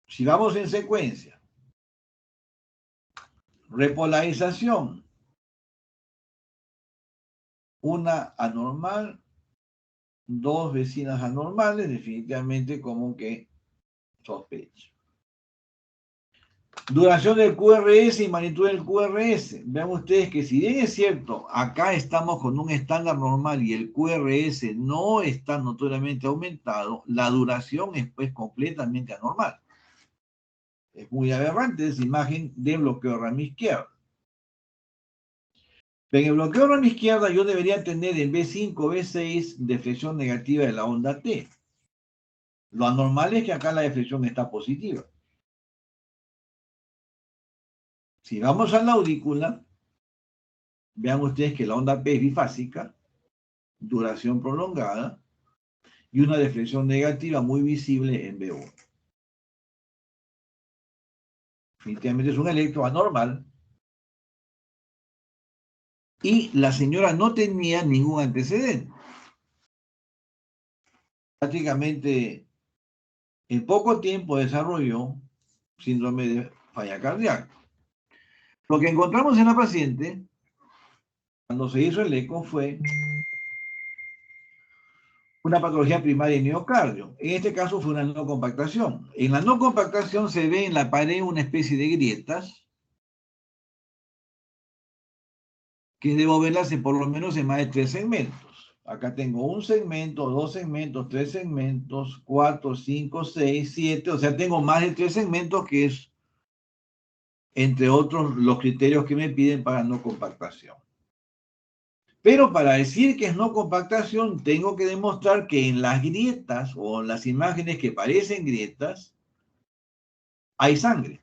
si vamos en secuencia, repolarización, una anormal, dos vecinas anormales, definitivamente como que sospecho. Duración del QRS y magnitud del QRS. Vean ustedes que si bien es cierto, acá estamos con un estándar normal y el QRS no está notoriamente aumentado, la duración es pues completamente anormal. Es muy aberrante esa imagen de bloqueo de rama izquierda. En el bloqueo de rama izquierda yo debería tener el B5, B6 deflexión negativa de la onda T. Lo anormal es que acá la deflexión está positiva. Si vamos a la aurícula, vean ustedes que la onda P es bifásica, duración prolongada, y una deflexión negativa muy visible en B1. Definitivamente es un electro anormal. Y la señora no tenía ningún antecedente. Prácticamente en poco tiempo desarrolló síndrome de falla cardíaca. Lo que encontramos en la paciente, cuando se hizo el eco, fue una patología primaria de miocardio. En este caso fue una no compactación. En la no compactación se ve en la pared una especie de grietas que debo verlas por lo menos en más de 3 segmentos. Acá tengo un segmento, 2 segmentos, 3 segmentos, 4, 5, 6, 7. O sea, tengo más de 3 segmentos, que es, entre otros, los criterios que me piden para no compactación. Pero para decir que es no compactación, tengo que demostrar que en las grietas o en las imágenes que parecen grietas, hay sangre.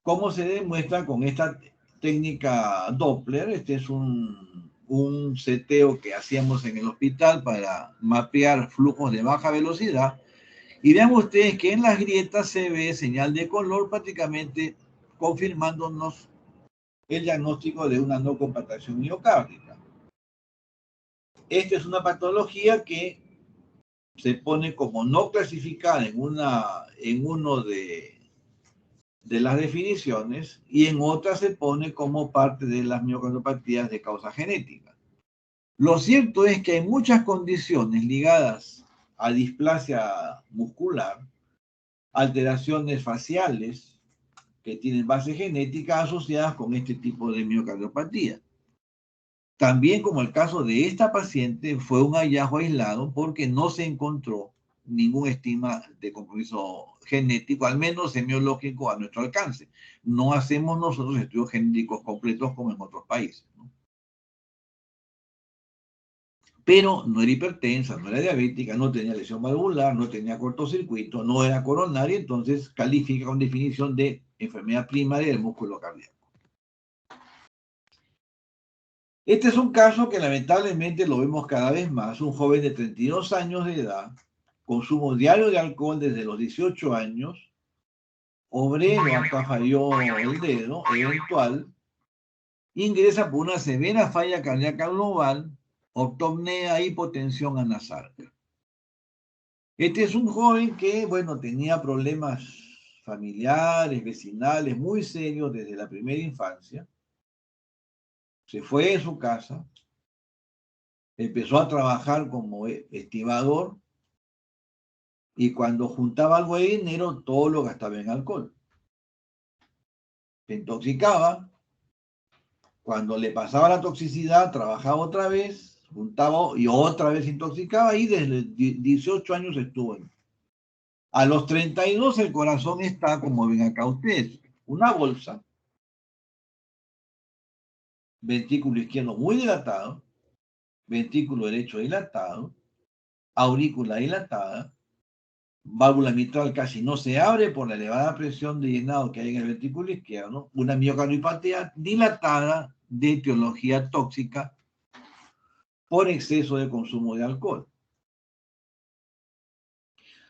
¿Cómo se demuestra? Con esta técnica Doppler. Este es un seteo que hacíamos en el hospital para mapear flujos de baja velocidad. Y vean ustedes que en las grietas se ve señal de color, prácticamente confirmándonos el diagnóstico de una no compactación miocárdica. Esta es una patología que se pone como no clasificada en uno de las definiciones, y en otras se pone como parte de las miocardiopatías de causa genética. Lo cierto es que hay muchas condiciones ligadas a displasia muscular, alteraciones faciales que tienen base genética asociadas con este tipo de miocardiopatía. También, como el caso de esta paciente, fue un hallazgo aislado porque no se encontró ningún estima de compromiso genético, al menos semiológico, a nuestro alcance. No hacemos nosotros estudios genéticos completos como en otros países, ¿no? Pero no era hipertensa, no era diabética, no tenía lesión valvular, no tenía cortocircuito, no era coronaria, entonces califica con definición de enfermedad primaria del músculo cardíaco. Este es un caso que lamentablemente lo vemos cada vez más, un joven de 32 años de edad, consumo diario de alcohol desde los 18 años, obrero, acá falló el dedo, eventual, ingresa por una severa falla cardíaca global, ortopnea, hipotensión anasalca. Este es un joven que, bueno, tenía problemas familiares, vecinales, muy serios desde la primera infancia. Se fue de su casa, empezó a trabajar como estibador y cuando juntaba algo de dinero, todo lo gastaba en alcohol. Se intoxicaba. Cuando le pasaba la toxicidad, trabajaba otra vez, juntaba y otra vez se intoxicaba y desde 18 años estuvo en. A los 32 el corazón está, como ven acá ustedes, una bolsa, ventrículo izquierdo muy dilatado, ventrículo derecho dilatado, aurícula dilatada, válvula mitral casi no se abre por la elevada presión de llenado que hay en el ventrículo izquierdo, una miocardiopatía dilatada de etiología tóxica por exceso de consumo de alcohol.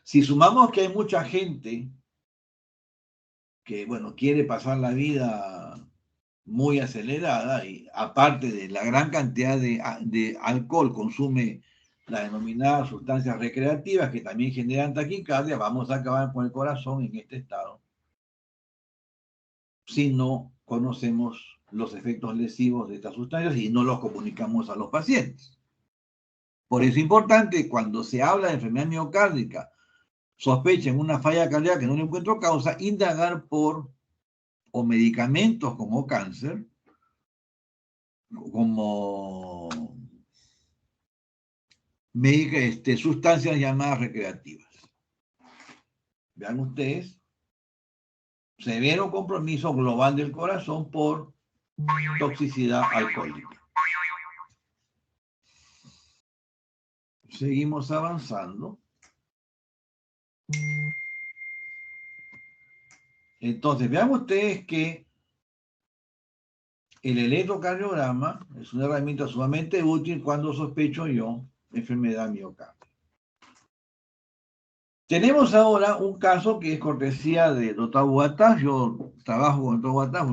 Si sumamos que hay mucha gente que, bueno, quiere pasar la vida muy acelerada y aparte de la gran cantidad de alcohol consume las denominadas sustancias recreativas que también generan taquicardia, vamos a acabar con el corazón en este estado si no conocemos los efectos lesivos de estas sustancias y no los comunicamos a los pacientes. Por eso es importante cuando se habla de enfermedad miocárdica, sospechen una falla cardíaca que no le encuentro causa, indagar por o medicamentos como cáncer, como sustancias llamadas recreativas. Vean ustedes, severo compromiso global del corazón por toxicidad alcohólica. Seguimos avanzando. Entonces, vean ustedes que el electrocardiograma es una herramienta sumamente útil cuando sospecho yo enfermedad miocárdica. Tenemos ahora un caso que es cortesía de Dr. Boataz. Yo trabajo con Dr. Boataz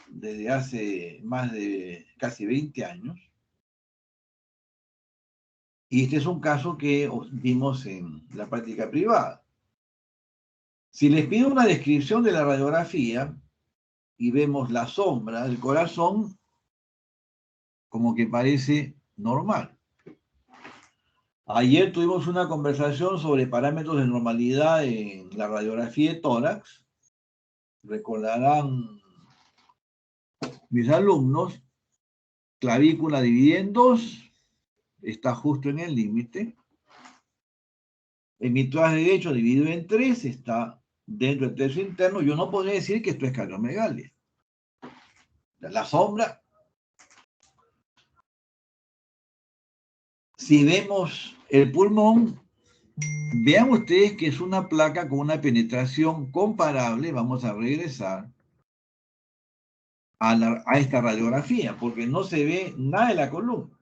desde hace más de casi 20 años. Y este es un caso que vimos en la práctica privada. Si les pido una descripción de la radiografía y vemos la sombra del corazón, como que parece normal. Ayer tuvimos una conversación sobre parámetros de normalidad en la radiografía de tórax. Recordarán mis alumnos, clavícula dividida en dos, está justo en el límite. Hemitras derecho dividido en tres, está dentro del tercio interno. Yo no podría decir que esto es cardiomegalia. La sombra. Si vemos el pulmón, vean ustedes que es una placa con una penetración comparable. Vamos a regresar a esta radiografía, porque no se ve nada de la columna.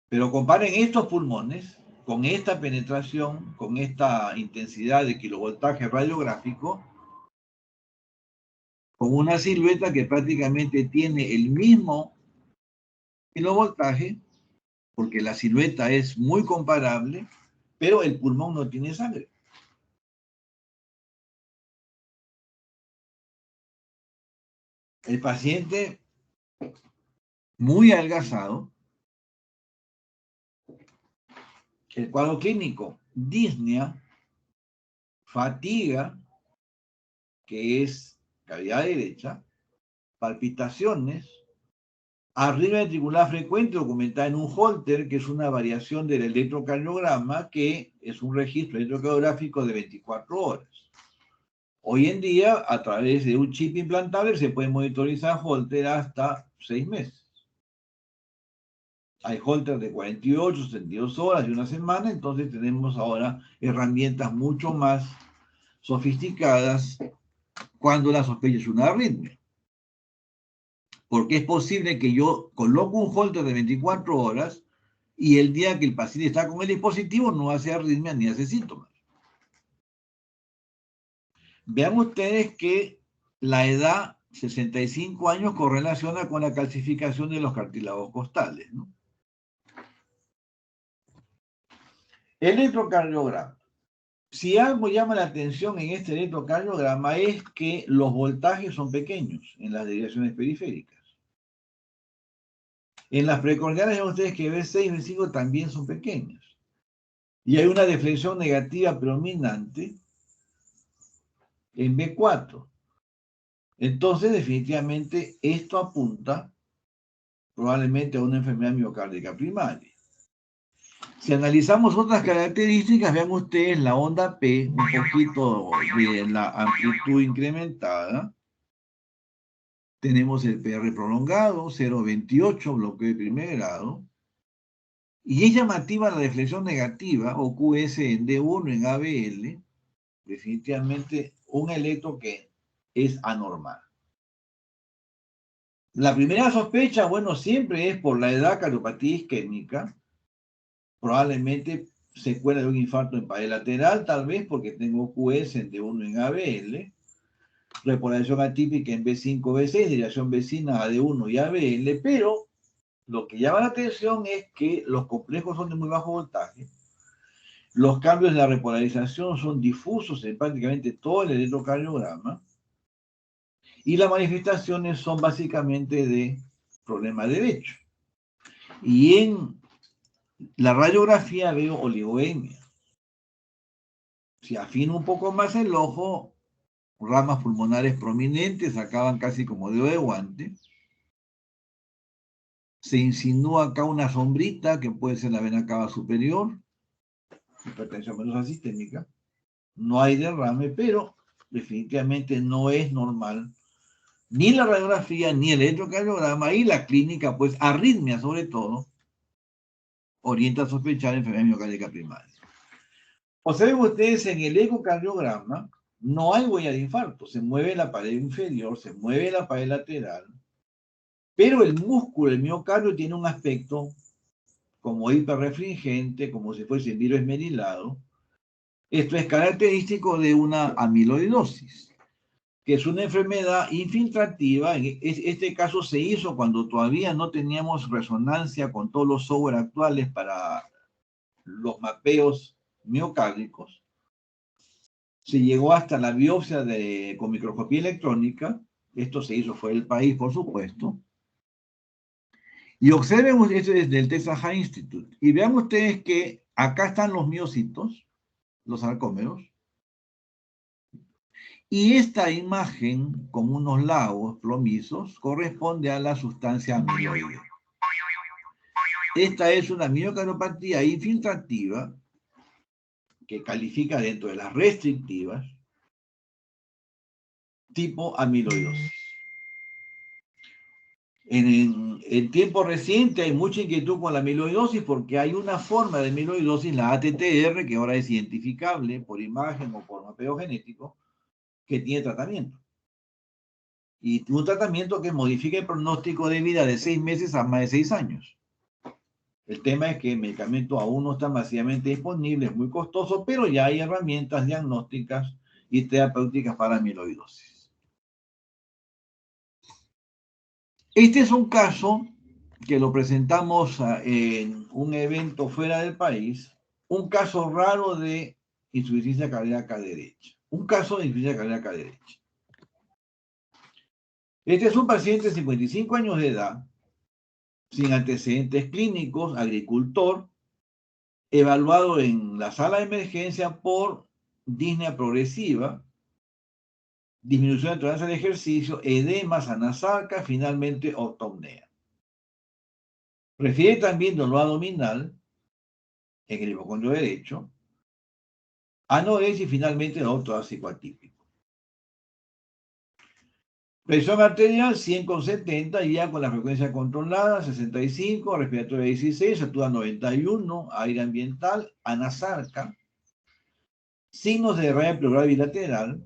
Pero comparen estos pulmones con esta penetración, con esta intensidad de kilovoltaje radiográfico, con una silueta que prácticamente tiene el mismo kilovoltaje, porque la silueta es muy comparable, pero el pulmón no tiene sangre. El paciente muy adelgazado, el cuadro clínico, disnea, fatiga, que es cavidad derecha, palpitaciones, Arritmia ventricular frecuente documentada en un Holter, que es una variación del electrocardiograma, que es un registro electrocardiográfico de 24 horas. Hoy en día, a través de un chip implantable, se puede monitorizar Holter hasta 6 meses. Hay Holter de 48, 72 horas y una semana, entonces tenemos ahora herramientas mucho más sofisticadas cuando la sospecha es una arritmia. Porque es posible que yo coloque un Holter de 24 horas y el día que el paciente está con el dispositivo no hace arritmia ni hace síntomas. Vean ustedes que la edad, 65 años, correlaciona con la calcificación de los cartílagos costales, ¿no? Electrocardiograma. Si algo llama la atención en este electrocardiograma es que los voltajes son pequeños en las desviaciones periféricas. En las precordiales ven ustedes que B6 y B5 también son pequeñas. Y hay una deflexión negativa predominante en B4. Entonces, definitivamente, esto apunta probablemente a una enfermedad miocárdica primaria. Si analizamos otras características, vean ustedes la onda P, un poquito de la amplitud incrementada. Tenemos el PR prolongado, 0,28, bloqueo de primer grado. Y es llamativa la deflexión negativa, o QS en D1 en ABL, definitivamente un electro que es anormal. La primera sospecha, bueno, siempre es por la edad, cardiopatía isquémica, probablemente secuela de un infarto en pared lateral, tal vez porque tengo QS en D1 en ABL, repolarización atípica en B5, B6, dirección vecina a D1 y ABL, pero lo que llama la atención es que los complejos son de muy bajo voltaje, los cambios de la repolarización son difusos en prácticamente todo el electrocardiograma, y las manifestaciones son básicamente de problema derecho. Y en la radiografía veo oligoemia. Si afino un poco más el ojo, ramas pulmonares prominentes, acaban casi como dedo de guante. Se insinúa acá una sombrita que puede ser la vena cava superior, hipertensión venosa sistémica. No hay derrame, pero definitivamente no es normal ni la radiografía ni el electrocardiograma, y la clínica, pues arritmia sobre todo, orienta a sospechar enfermedad miocárdica primaria. Observen ustedes en el ecocardiograma, no hay huella de infarto, se mueve la pared inferior, se mueve la pared lateral, pero el músculo, el miocardio, tiene un aspecto como hiperrefringente, como si fuese vidrio esmerilado. Esto es característico de una amiloidosis, que es una enfermedad infiltrativa. En este caso se hizo cuando todavía no teníamos resonancia con todos los software actuales para los mapeos miocárdicos. Se llegó hasta la biopsia con microscopía electrónica. Esto se hizo fuera del país, por supuesto. Y observen, esto es del Texas High Institute. Y vean ustedes que acá están los miocitos, los sarcómeros. Y esta imagen, con unos lagos plomizos, corresponde a la sustancia amiloide. Esta es una miocardiopatía infiltrativa que califica dentro de las restrictivas, tipo amiloidosis. En tiempo reciente hay mucha inquietud con la amiloidosis porque hay una forma de amiloidosis, la ATTR, que ahora es identificable por imagen o por mapeo genético, que tiene tratamiento. Y un tratamiento que modifica el pronóstico de vida de 6 meses a más de 6 años. El tema es que el medicamento aún no está masivamente disponible, es muy costoso, pero ya hay herramientas diagnósticas y terapéuticas para amiloidosis. Este es un caso que lo presentamos en un evento fuera del país, un caso raro de insuficiencia cardíaca derecha. Un caso de insuficiencia cardíaca derecha. Este es un paciente de 55 años de edad, sin antecedentes clínicos, agricultor, evaluado en la sala de emergencia por disnea progresiva, disminución de tolerancia al ejercicio, edema, anasaca, finalmente ortopnea. Refiere también dolor abdominal en el hipocondrio derecho, anorexia y finalmente dolor torácico atípico. Presión arterial 100/70, ya con la frecuencia controlada, 65, respiratoria 16, altura 91, aire ambiental, anasarca, signos de derrame pleural bilateral,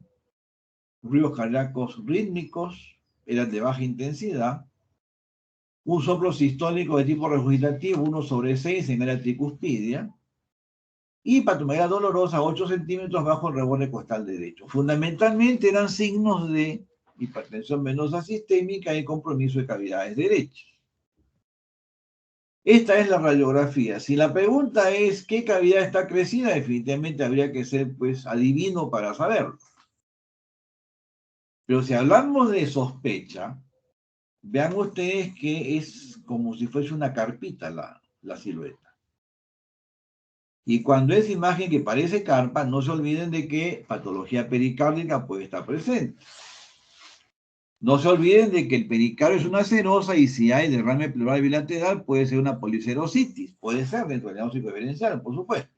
ruidos cardíacos rítmicos, eran de baja intensidad, un soplo sistólico de tipo regurgitativo 1/6 en área tricuspidia, y patomegalia dolorosa 8 centímetros bajo el reborde costal derecho. Fundamentalmente eran signos de hipertensión venosa sistémica y compromiso de cavidades derechas. Esta es la radiografía. Si la pregunta es ¿qué cavidad está crecida? Definitivamente habría que ser pues adivino para saberlo. Pero si hablamos de sospecha, vean ustedes que es como si fuese una carpita la silueta. Y cuando es imagen que parece carpa, no se olviden de que patología pericárdica puede estar presente. No se olviden de que el pericardio es una serosa y si hay derrame pleural bilateral puede ser una policerositis. Puede ser dentro del diagnóstico diferencial, por supuesto.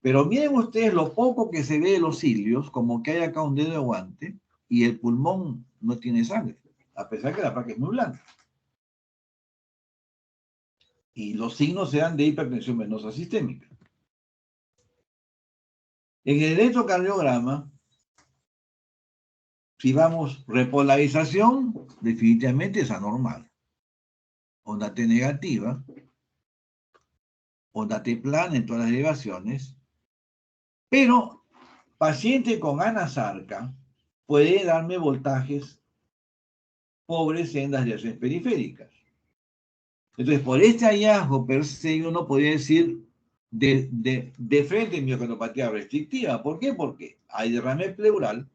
Pero miren ustedes lo poco que se ve de los cilios, como que hay acá un dedo de guante y el pulmón no tiene sangre, a pesar que la placa es muy blanca. Y los signos sean de hipertensión venosa sistémica. En el electrocardiograma, si vamos repolarización, definitivamente es anormal. Onda T negativa, onda T plana en todas las elevaciones, pero paciente con anasarca puede darme voltajes pobres en las direcciones periféricas. Entonces, por este hallazgo per se, uno podría decir de frente miocardopatía restrictiva. ¿Por qué? Porque hay derrame pleural,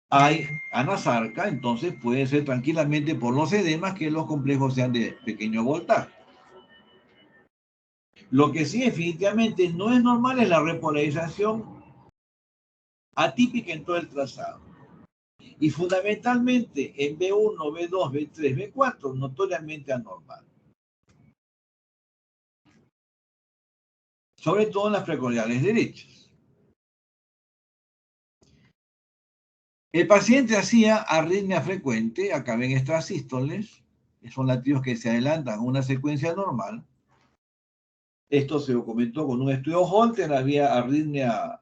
hay anasarca, entonces puede ser tranquilamente por los edemas que los complejos sean de pequeño voltaje. Lo que sí definitivamente no es normal es la repolarización atípica en todo el trazado. Y fundamentalmente en B1, B2, B3, B4, notoriamente anormal. Sobre todo en las precordiales derechas. El paciente hacía arritmia frecuente, acá ven extrasístoles, que son latidos que se adelantan a una secuencia normal. Esto se documentó con un estudio Holter, había arritmia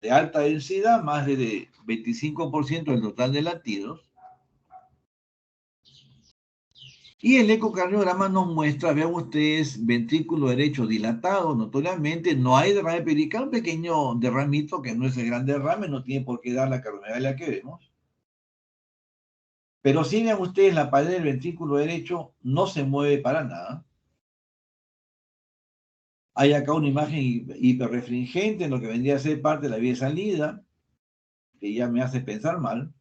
de alta densidad, más de 25% del total de latidos. Y el ecocardiograma nos muestra, vean ustedes, ventrículo derecho dilatado, notoriamente, no hay derrame pericardial, un pequeño derramito que no es el gran derrame, no tiene por qué dar la cardiomegalia que vemos. Pero si vean ustedes, la pared del ventrículo derecho no se mueve para nada. Hay acá una imagen hiperrefringente en lo que vendría a ser parte de la vía de salida, que ya me hace pensar mal.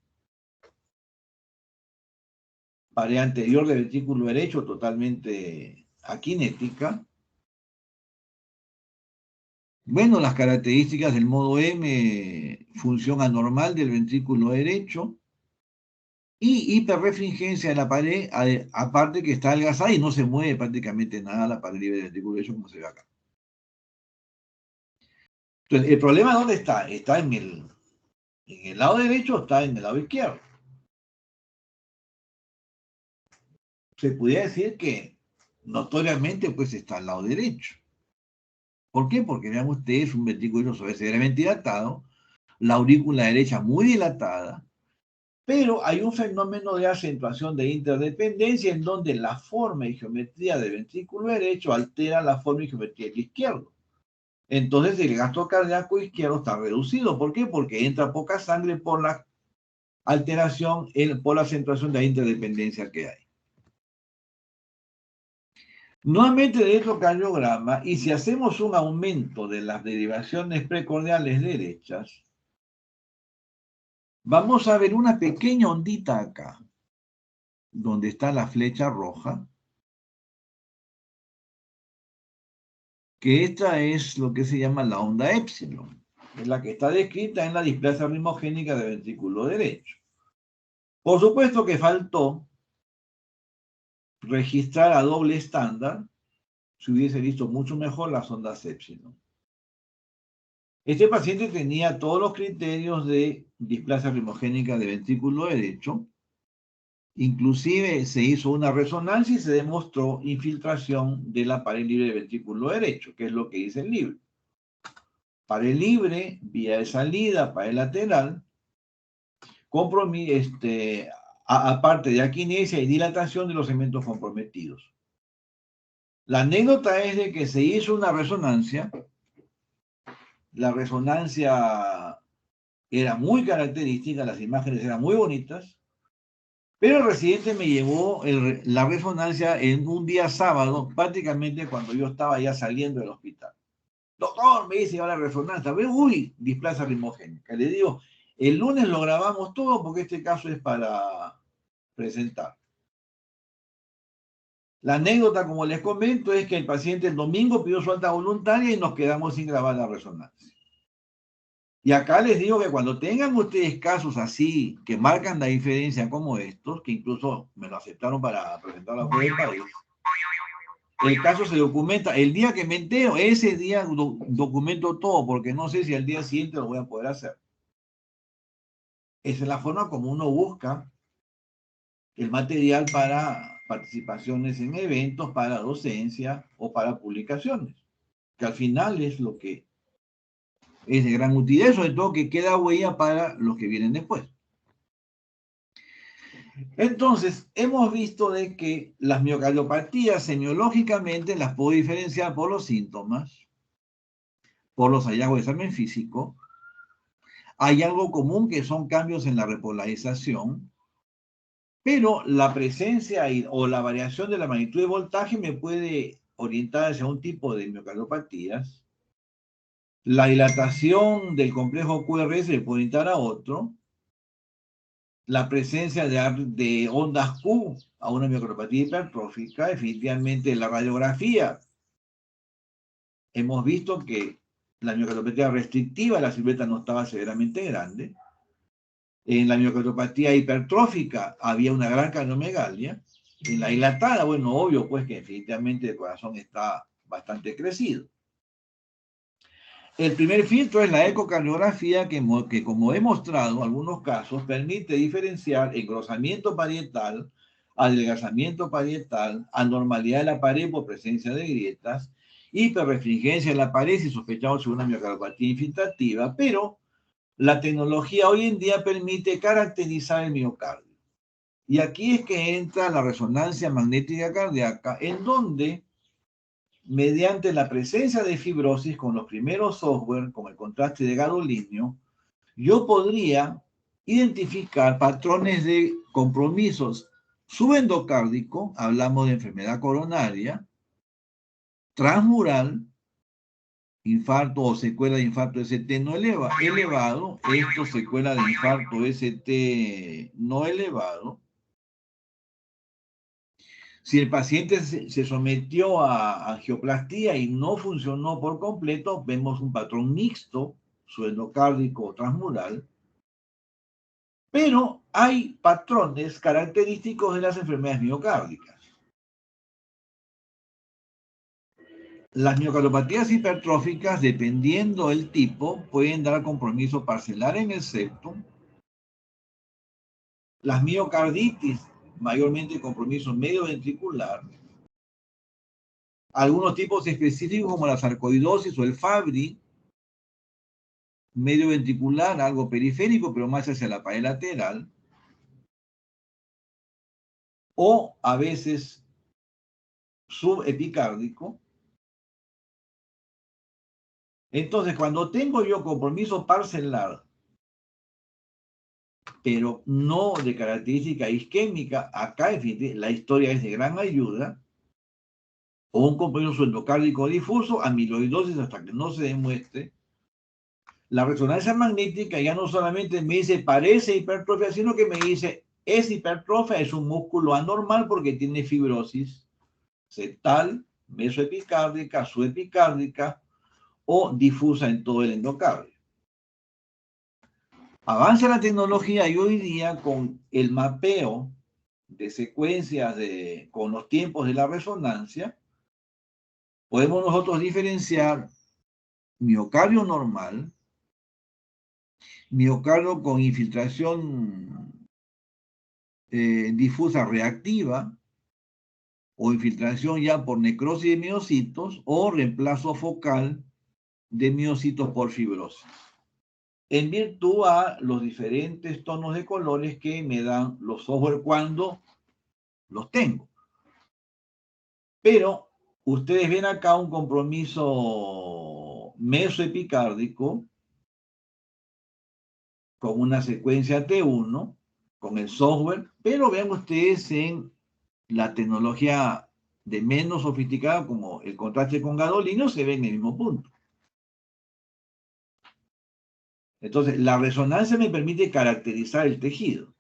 Pared anterior del ventrículo derecho totalmente aquinética. Bueno, las características del modo M, función anormal del ventrículo derecho y hiperrefringencia de la pared, aparte que está adelgazada y no se mueve prácticamente nada la pared libre del ventrículo derecho como se ve acá. Entonces, ¿el problema dónde está? ¿Está en el lado derecho o está en el lado izquierdo? Se pudiera decir que notoriamente pues está al lado derecho. ¿Por qué? Porque vean ustedes un ventrículo severamente dilatado, la aurícula derecha muy dilatada, pero hay un fenómeno de acentuación de interdependencia en donde la forma y geometría del ventrículo derecho altera la forma y geometría del izquierdo. Entonces el gasto cardíaco izquierdo está reducido. ¿Por qué? Porque entra poca sangre por la alteración, por la acentuación de la interdependencia que hay. Nuevamente de electrocardiograma, y si hacemos un aumento de las derivaciones precordiales derechas, vamos a ver una pequeña ondita acá, donde está la flecha roja, que esta es lo que se llama la onda épsilon, es la que está descrita en la displasia ritmogénica del ventrículo derecho. Por supuesto que faltó registrar a doble estándar, se hubiese visto mucho mejor las ondas épsilon. Este paciente tenía todos los criterios de displasia primogénica de ventrículo derecho. Inclusive se hizo una resonancia y se demostró infiltración de la pared libre del ventrículo derecho, que es lo que dice el libro. Pared libre, vía de salida, pared lateral, aparte de aquinesia y dilatación de los segmentos comprometidos. La anécdota es de que se hizo una resonancia. La resonancia era muy característica, las imágenes eran muy bonitas, pero el residente me llevó la resonancia en un día sábado, prácticamente cuando yo estaba ya saliendo del hospital. Doctor, me dice, la resonancia, uy, displasia primogénica. Le digo, el lunes lo grabamos todo porque este caso es para presentar. La anécdota, como les comento, es que el paciente el domingo pidió su alta voluntaria y nos quedamos sin grabar la resonancia. Y acá les digo que cuando tengan ustedes casos así, que marcan la diferencia como estos, que incluso me lo aceptaron para presentarlo a del país, el caso se documenta. El día que me entero, ese día documento todo, porque no sé si al día siguiente lo voy a poder hacer. Esa es la forma como uno busca el material para participaciones en eventos, para docencia o para publicaciones, que al final es lo que es de gran utilidad, sobre todo que queda huella para los que vienen después. Entonces, hemos visto de que las miocardiopatías semiológicamente las puedo diferenciar por los síntomas, por los hallazgos de examen físico. Hay algo común que son cambios en la repolarización, pero la presencia o la variación de la magnitud de voltaje me puede orientar hacia un tipo de miocardiopatías. La dilatación del complejo QRS me puede orientar a otro. La presencia de ondas Q a una miocardiopatía hipertrófica, definitivamente la radiografía. Hemos visto que la miocardiopatía restrictiva, la silueta no estaba severamente grande. En la miocardiopatía hipertrófica había una gran cardiomegalia. En la dilatada, bueno, obvio pues que definitivamente el corazón está bastante crecido. El primer filtro es la ecocardiografía que como he mostrado en algunos casos, permite diferenciar engrosamiento parietal, adelgazamiento parietal, anormalidad de la pared por presencia de grietas, hiperrefringencia de la pared si sospechamos una miocardiopatía infiltrativa, pero la tecnología hoy en día permite caracterizar el miocardio. Y aquí es que entra la resonancia magnética cardíaca, en donde mediante la presencia de fibrosis con los primeros software, como el contraste de gadolinio, yo podría identificar patrones de compromisos subendocárdico, hablamos de enfermedad coronaria, transmural, infarto o secuela de infarto ST no elevado, esto secuela de infarto ST no elevado. Si el paciente se sometió a angioplastía y no funcionó por completo, vemos un patrón mixto, subendocárdico o transmural. Pero hay patrones característicos de las enfermedades miocárdicas. Las miocardiopatías hipertróficas, dependiendo del tipo, pueden dar compromiso parcelar en el septum. Las miocarditis, mayormente compromiso medio ventricular. Algunos tipos específicos como la sarcoidosis o el Fabry, medio ventricular, algo periférico, pero más hacia la pared lateral. O a veces subepicárdico. Entonces, cuando tengo yo compromiso parcelar, pero no de característica isquémica, acá en la historia es de gran ayuda, o un compromiso endocárdico difuso, amiloidosis hasta que no se demuestre. La resonancia magnética ya no solamente me dice parece hipertrofia, sino que me dice es hipertrofia, es un músculo anormal porque tiene fibrosis septal, mesoepicárdica, subepicárdica o difusa en todo el endocardio. Avanza la tecnología y hoy día con el mapeo secuencias con los tiempos de la resonancia, podemos nosotros diferenciar miocardio normal, miocardio con infiltración difusa reactiva, o infiltración ya por necrosis de miocitos, o reemplazo focal de miocitos por fibrosis, en virtud a los diferentes tonos de colores que me dan los software cuando los tengo. Pero ustedes ven acá un compromiso mesoepicárdico con una secuencia T1, con el software, pero vean ustedes en la tecnología de menos sofisticada, como el contraste con gadolino, se ve en el mismo punto. Entonces, la resonancia me permite caracterizar el tejido.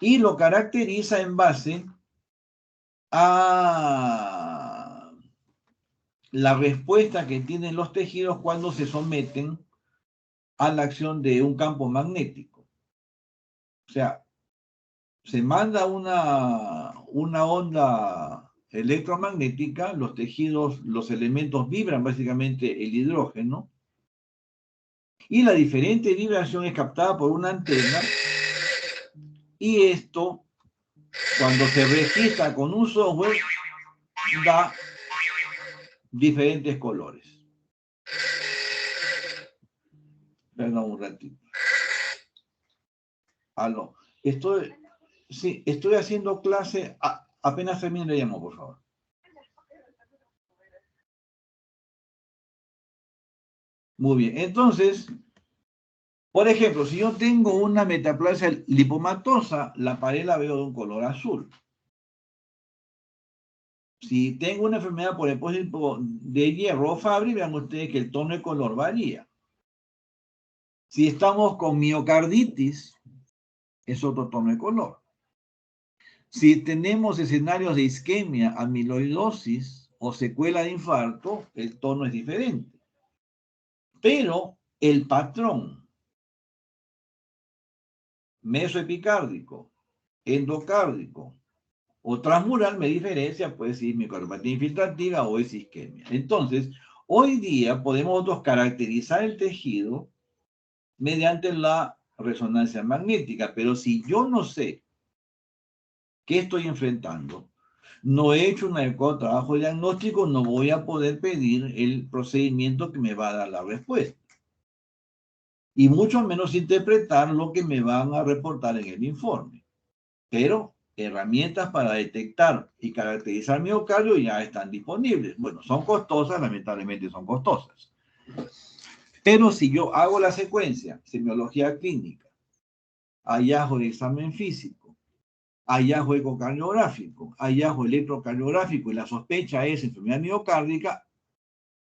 Y lo caracteriza en base a la respuesta que tienen los tejidos cuando se someten a la acción de un campo magnético. O sea, se manda una onda electromagnética, los tejidos, los elementos vibran, básicamente el hidrógeno, y la diferente vibración es captada por una antena, y esto, cuando se registra con un software, da diferentes colores. Perdón un ratito. Aló. Estoy haciendo clase. Apenas termine, le llamo, por favor. Muy bien. Entonces, por ejemplo, si yo tengo una metaplasia lipomatosa, la pared la veo de un color azul. Si tengo una enfermedad por depósito de hierro o Fabry, vean ustedes que el tono de color varía. Si estamos con miocarditis, es otro tono de color. Si tenemos escenarios de isquemia, amiloidosis o secuela de infarto, el tono es diferente. Pero el patrón mesoepicárdico, endocárdico o transmural me diferencia, pues, si es miocardiopatía infiltrativa o es isquemia. Entonces, hoy día podemos nosotros caracterizar el tejido mediante la resonancia magnética, pero si yo no sé qué estoy enfrentando, no he hecho un adecuado trabajo de diagnóstico, no voy a poder pedir el procedimiento que me va a dar la respuesta. Y mucho menos interpretar lo que me van a reportar en el informe. Pero herramientas para detectar y caracterizar miocardio ya están disponibles. Bueno, son costosas, lamentablemente son costosas. Pero si yo hago la secuencia, semiología clínica, hallazgo de examen físico, hallazgo ecocardiográfico, hallazgo electrocardiográfico y la sospecha es enfermedad miocárdica,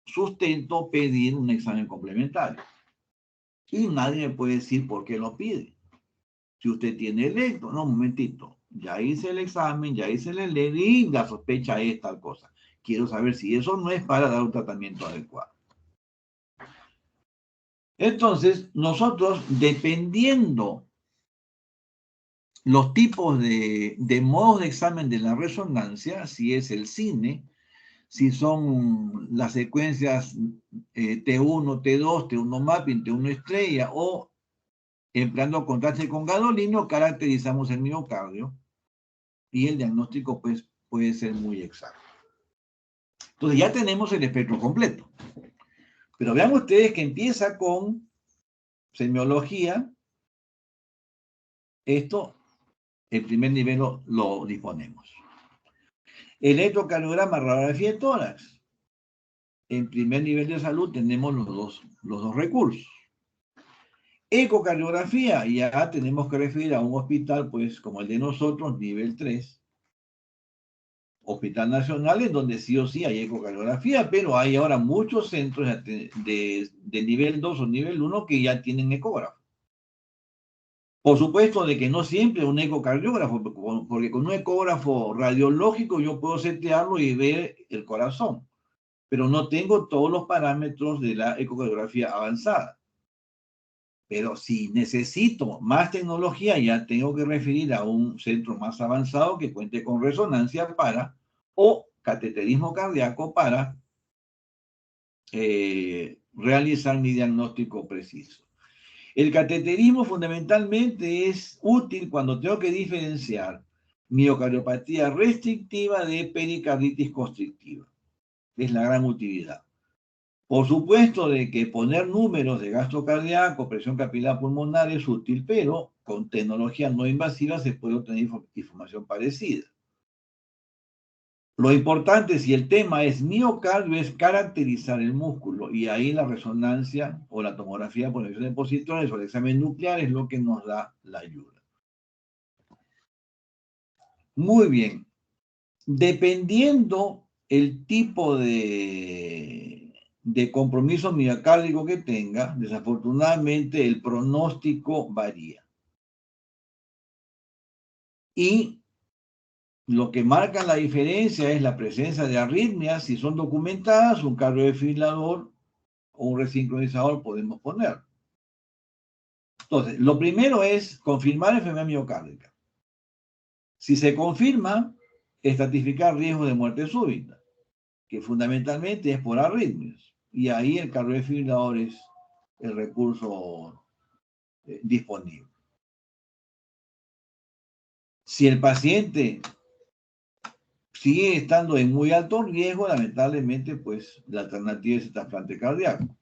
sustento pedir un examen complementario. Y nadie me puede decir por qué lo pide. Si usted tiene electro, no, un momentito, ya hice el examen, ya hice el electro y la sospecha es tal cosa. Quiero saber si eso no es para dar un tratamiento adecuado. Entonces, nosotros, dependiendo los tipos de modos de examen de la resonancia, si es el cine, si son las secuencias T1, T2, T1 mapping, T1 estrella, o empleando contraste con gadolino, caracterizamos el miocardio y el diagnóstico pues, puede ser muy exacto. Entonces ya tenemos el espectro completo. Pero vean ustedes que empieza con semiología. Esto, el primer nivel lo disponemos. Electrocardiograma, radiografía de tórax. En primer nivel de salud tenemos los dos recursos. Ecocardiografía, ya tenemos que referir a un hospital, pues, como el de nosotros, nivel 3. Hospital Nacional, en donde sí o sí hay ecocardiografía, pero hay ahora muchos centros de nivel 2 o nivel 1 que ya tienen ecógrafo. Por supuesto de que no siempre un ecocardiógrafo, porque con un ecógrafo radiológico yo puedo setearlo y ver el corazón, pero no tengo todos los parámetros de la ecocardiografía avanzada. Pero si necesito más tecnología, ya tengo que referir a un centro más avanzado que cuente con resonancia para, o cateterismo cardíaco para realizar mi diagnóstico preciso. El cateterismo fundamentalmente es útil cuando tengo que diferenciar miocardiopatía restrictiva de pericarditis constrictiva. Es la gran utilidad. Por supuesto de que poner números de gasto cardíaco, presión capilar pulmonar es útil, pero con tecnología no invasiva se puede obtener información parecida. Lo importante, si el tema es miocardio, es caracterizar el músculo, y ahí la resonancia o la tomografía por emisión de positrones o el examen nuclear es lo que nos da la ayuda. Muy bien. Dependiendo el tipo de compromiso miocárdico que tenga, desafortunadamente el pronóstico varía. Y lo que marca la diferencia es la presencia de arritmias. Si son documentadas, un cardiodefibrilador o un resincronizador podemos poner. Entonces, lo primero es confirmar enfermedad miocárdica. Si se confirma, estratificar riesgo de muerte súbita, que fundamentalmente es por arritmias. Y ahí el cardiodefibrilador es el recurso disponible. Si el paciente sigue estando en muy alto riesgo, lamentablemente, pues la alternativa es el trasplante cardíaco.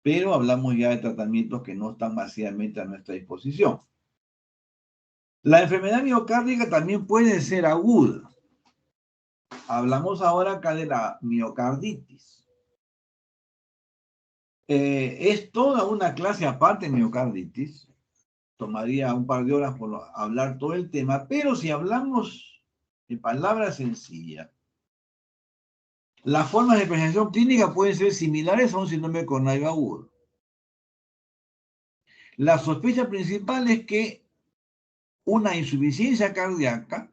Pero hablamos ya de tratamientos que no están masivamente a nuestra disposición. La enfermedad miocárdica también puede ser aguda. Hablamos ahora acá de la miocarditis. Es toda una clase aparte de miocarditis. Tomaría un par de horas por hablar todo el tema, pero si hablamos en palabras sencillas, las formas de presentación clínica pueden ser similares a un síndrome coronario agudo. La sospecha principal es que una insuficiencia cardíaca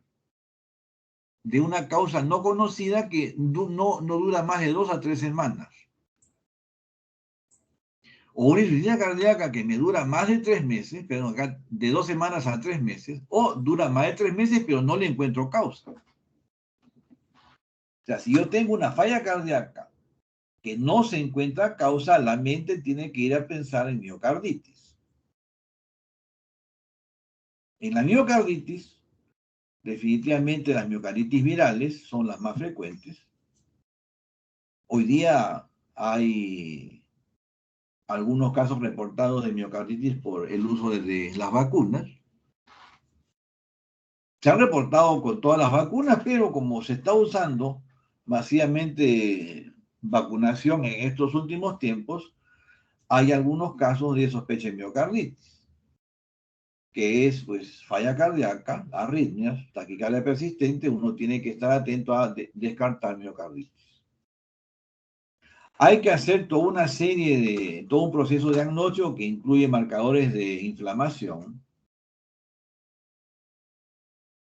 de una causa no conocida que no dura más de 2 a 3 semanas. O una insuficiencia cardíaca que me dura más de 3 meses, perdón, de 2 semanas a 3 meses, o dura más de 3 meses, pero no le encuentro causa. O sea, si yo tengo una falla cardíaca que no se encuentra causa, la mente tiene que ir a pensar en miocarditis. En la miocarditis, definitivamente las miocarditis virales son las más frecuentes. Hoy día hay algunos casos reportados de miocarditis por el uso de las vacunas. Se han reportado con todas las vacunas, pero como se está usando masivamente vacunación en estos últimos tiempos, hay algunos casos de sospecha de miocarditis, que es pues falla cardíaca, arritmias, taquicardia persistente. Uno tiene que estar atento a descartar miocarditis. Hay que hacer toda una serie todo un proceso diagnóstico que incluye marcadores de inflamación.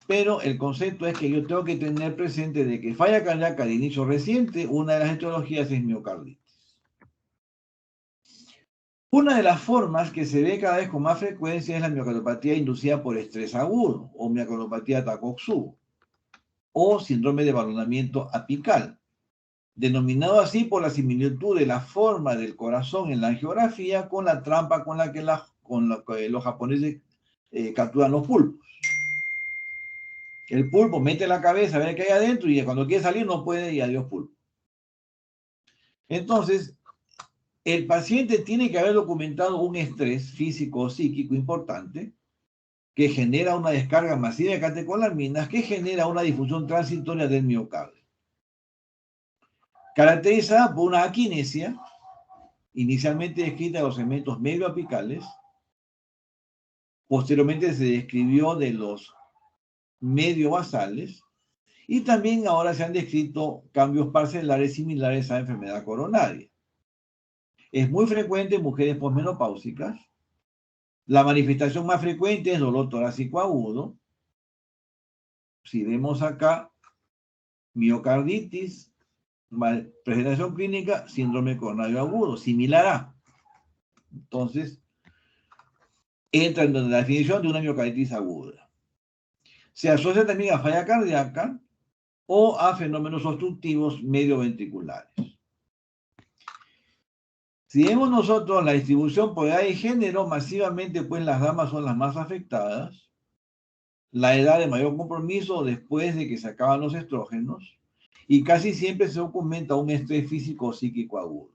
Pero el concepto es que yo tengo que tener presente de que falla cardíaca de inicio reciente, una de las etiologías es miocarditis. Una de las formas que se ve cada vez con más frecuencia es la miocardiopatía inducida por estrés agudo, o miocardiopatía Takotsubo, o síndrome de balonamiento apical, denominado así por la similitud de la forma del corazón en la angiografía con la trampa con la que los japoneses capturan los pulpos. El pulpo mete la cabeza a ver qué hay adentro y cuando quiere salir no puede y adiós pulpo. Entonces, el paciente tiene que haber documentado un estrés físico o psíquico importante que genera una descarga masiva de catecolaminas que genera una disfunción transitoria del miocardio, caracterizada por una aquinesia, inicialmente descrita en los segmentos medioapicales, posteriormente se describió de los mediobasales, y también ahora se han descrito cambios parcelares similares a enfermedad coronaria. Es muy frecuente en mujeres posmenopáusicas. La manifestación más frecuente es dolor torácico agudo. Si vemos acá, miocarditis, presentación clínica, síndrome coronario agudo, similar a. Entonces, entra en la definición de una miocarditis aguda. Se asocia también a falla cardíaca o a fenómenos obstructivos medioventriculares. Si vemos nosotros la distribución por edad y género, masivamente pues las damas son las más afectadas. La edad de mayor compromiso después de que se acaban los estrógenos, y casi siempre se documenta un estrés físico o psíquico agudo,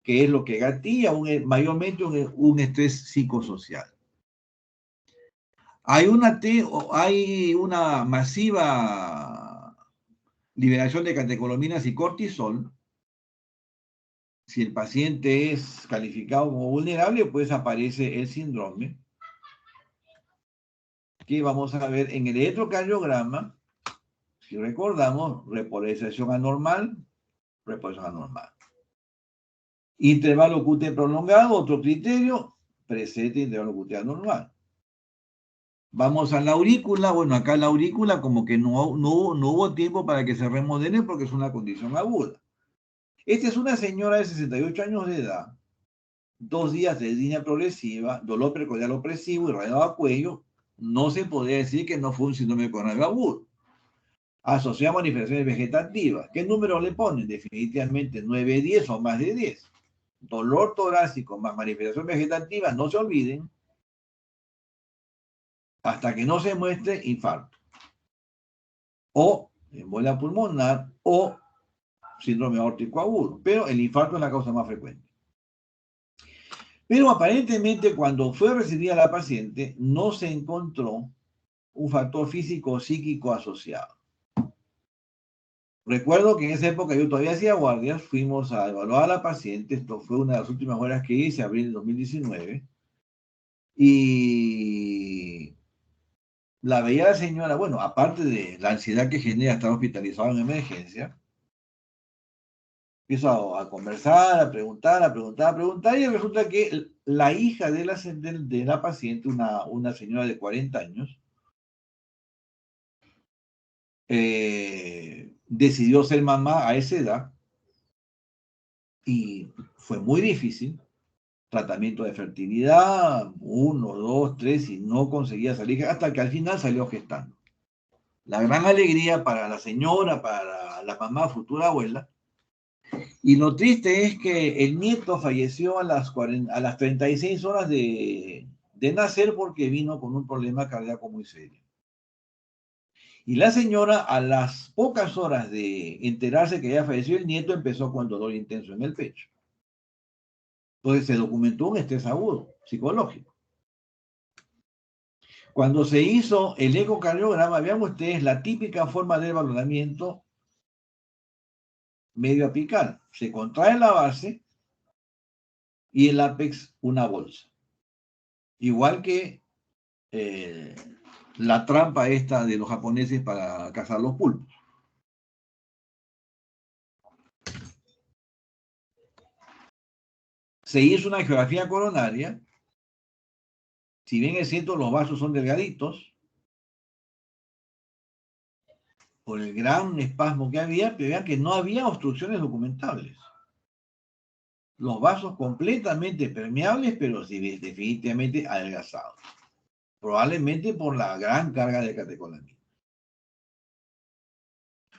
que es lo que gatilla mayormente un estrés psicosocial. Hay una masiva liberación de catecolaminas y cortisol. Si el paciente es calificado como vulnerable, pues aparece el síndrome, que vamos a ver en el electrocardiograma. Si recordamos, repolarización anormal, repolarización anormal. Intervalo QT prolongado, otro criterio, presente intervalo QT anormal. Vamos a la aurícula. Bueno, acá la aurícula como que no hubo tiempo para que se remodele porque es una condición aguda. Esta es una señora de 68 años de edad, 2 días de disnea progresiva, dolor precordial opresivo, irradiado a cuello. No se podría decir que no fue un síndrome coronario agudo. Asociado a manifestaciones vegetativas. ¿Qué número le ponen? Definitivamente 9, 10 o más de 10. Dolor torácico más manifestación vegetativa, no se olviden, hasta que no se muestre infarto, o embolia pulmonar, o síndrome aórtico agudo. Pero el infarto es la causa más frecuente. Pero aparentemente cuando fue recibida la paciente, no se encontró un factor físico o psíquico asociado. Recuerdo que en esa época yo todavía hacía guardias, fuimos a evaluar a la paciente, esto fue una de las últimas horas que hice, abril de 2019, y la veía la señora, bueno, aparte de la ansiedad que genera estar hospitalizado en emergencia, empiezo a conversar, a preguntar, y resulta que la hija de la paciente, una señora de 40 años, decidió ser mamá a esa edad, y fue muy difícil. Tratamiento de fertilidad, 1, 2, 3, y no conseguía salir, hasta que al final salió gestando. La gran alegría para la señora, para la mamá, futura abuela. Y lo triste es que el nieto falleció a las 36 horas de nacer porque vino con un problema cardíaco muy serio. Y la señora, a las pocas horas de enterarse que ya falleció el nieto, empezó con dolor intenso en el pecho. Entonces se documentó un estrés agudo, psicológico. Cuando se hizo el ecocardiograma, vean ustedes la típica forma de balonamiento medio apical. Se contrae la base y el ápex una bolsa. Igual que la trampa esta de los japoneses para cazar los pulpos. Se hizo una geografía coronaria. Si bien es cierto, los vasos son delgaditos, por el gran espasmo que había, pero vean que no había obstrucciones documentables. Los vasos completamente permeables, pero sí, definitivamente adelgazados. Probablemente por la gran carga de catecolamina.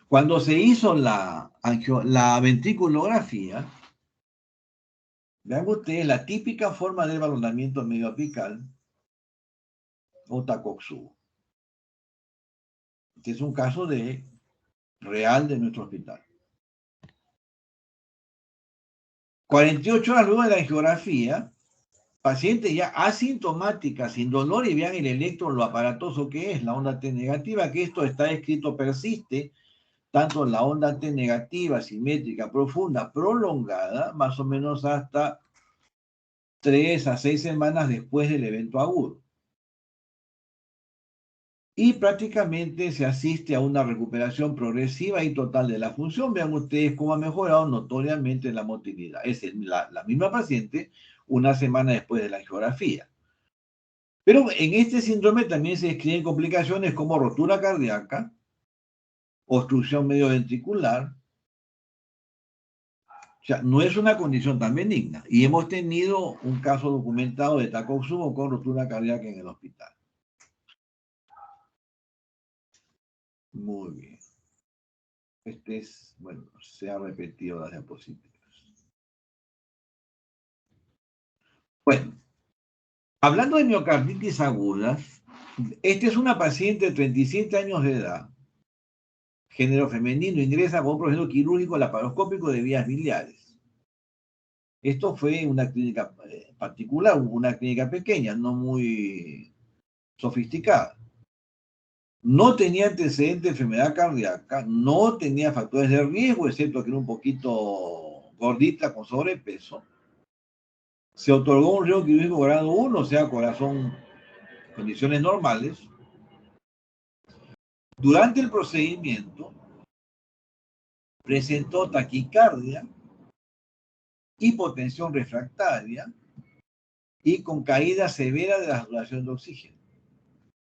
Cuando se hizo la ventriculografía, vean ustedes la típica forma de balonamiento medio apical o Takotsubo. Este es un caso real de nuestro hospital. 48 horas luego de la angiografía, paciente ya asintomática, sin dolor, y vean el electro, lo aparatoso que es, la onda T negativa, que esto está escrito, persiste, tanto la onda T negativa, simétrica, profunda, prolongada, más o menos hasta 3 a 6 semanas después del evento agudo. Y prácticamente se asiste a una recuperación progresiva y total de la función. Vean ustedes cómo ha mejorado notoriamente la motilidad. Es la misma paciente una semana después de la angiografía. Pero en este síndrome también se describen complicaciones como rotura cardíaca, obstrucción medioventricular, sea, no es una condición tan benigna. Y hemos tenido un caso documentado de Takotsubo con rotura cardíaca en el hospital. Muy bien. Este es, bueno, se ha repetido las diapositivas. Bueno, hablando de miocarditis agudas, esta es una paciente de 37 años de edad, género femenino, ingresa con un procedimiento quirúrgico laparoscópico de vías biliares. Esto fue una clínica particular, una clínica pequeña, no muy sofisticada. No tenía antecedentes de enfermedad cardíaca, no tenía factores de riesgo, excepto que era un poquito gordita con sobrepeso. Se otorgó un riesgo quirúrgico grado 1, o sea, corazón, condiciones normales. Durante el procedimiento presentó taquicardia, hipotensión refractaria y con caída severa de la saturación de oxígeno.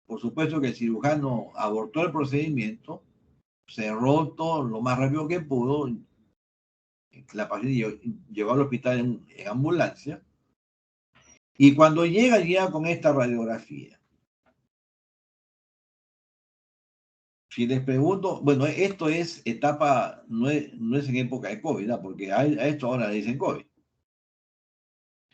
Por supuesto que el cirujano abortó el procedimiento, cerró todo lo más rápido que pudo. La paciente llegó al hospital en ambulancia y cuando llega con esta radiografía. Si les pregunto, bueno, esto es etapa, no es en época de COVID, ¿no? Porque a esto ahora le dicen COVID.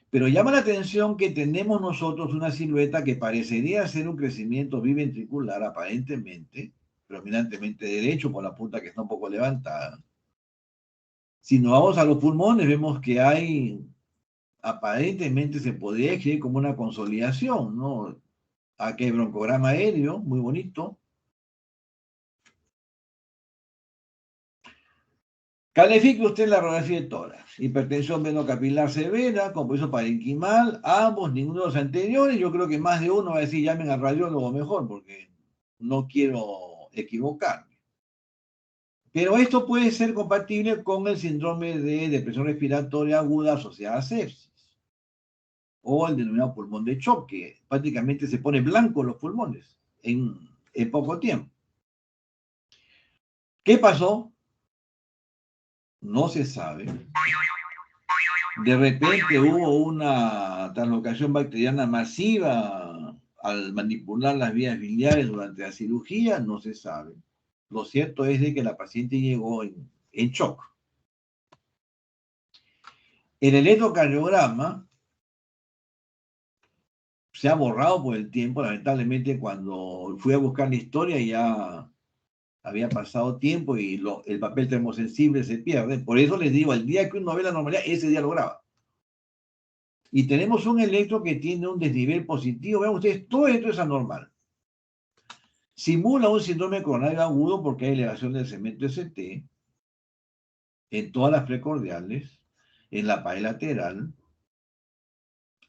Pero llama la atención que tenemos nosotros una silueta que parecería ser un crecimiento biventricular aparentemente, predominantemente derecho, por la punta que está un poco levantada. Si nos vamos a los pulmones, vemos que hay, aparentemente se podría escribir como una consolidación, ¿no? Aquí hay broncograma aéreo, muy bonito. Califique usted la radiografía de tórax. Hipertensión venocapilar severa, compromiso parenquimal, ambos, ninguno de los anteriores. Yo creo que más de uno va a decir llamen al radiólogo mejor, porque no quiero equivocarme. Pero esto puede ser compatible con el síndrome de depresión respiratoria aguda asociada a sepsis, o el denominado pulmón de choque. Prácticamente se pone blanco los pulmones en poco tiempo. ¿Qué pasó? No se sabe. De repente hubo una translocación bacteriana masiva al manipular las vías biliares durante la cirugía, no se sabe. Lo cierto es de que la paciente llegó en shock. El electrocardiograma se ha borrado por el tiempo, lamentablemente cuando fui a buscar la historia ya había pasado tiempo y el papel termosensible se pierde. Por eso les digo, el día que uno ve la normalidad, ese día lo graba. Y tenemos un electro que tiene un desnivel positivo. Vean ustedes, todo esto es anormal. Simula un síndrome coronario agudo porque hay elevación del segmento ST en todas las precordiales, en la pared lateral,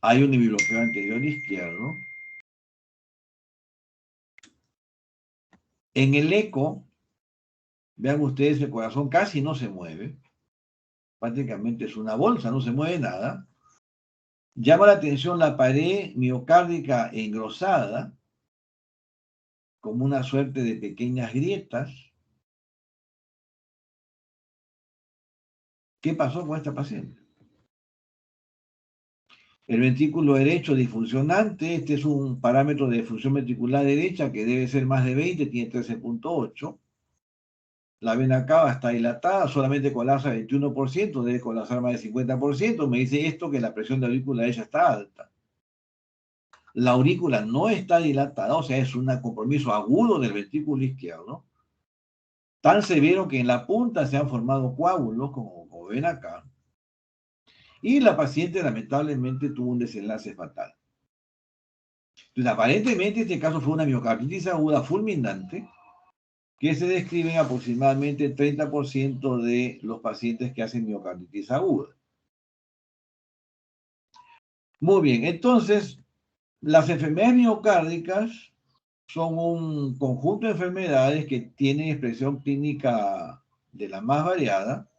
hay un inhibidor anterior izquierdo. En el eco, vean ustedes, el corazón casi no se mueve, prácticamente es una bolsa, no se mueve nada. Llama la atención la pared miocárdica engrosada, como una suerte de pequeñas grietas. ¿Qué pasó con esta paciente? El ventrículo derecho disfuncionante, este es un parámetro de función ventricular derecha que debe ser más de 20, tiene 13.8. La vena cava está dilatada, solamente colapsa 21%, debe colapsar más del 50%. Me dice esto que la presión de aurícula derecha está alta. La aurícula no está dilatada, o sea, es un compromiso agudo del ventrículo izquierdo, tan severo que en la punta se han formado coágulos, como ven acá. Y la paciente lamentablemente tuvo un desenlace fatal. Entonces, aparentemente este caso fue una miocarditis aguda fulminante que se describe en aproximadamente 30% de los pacientes que hacen miocarditis aguda. Muy bien, entonces, las enfermedades miocárdicas son un conjunto de enfermedades que tienen expresión clínica de la más variada.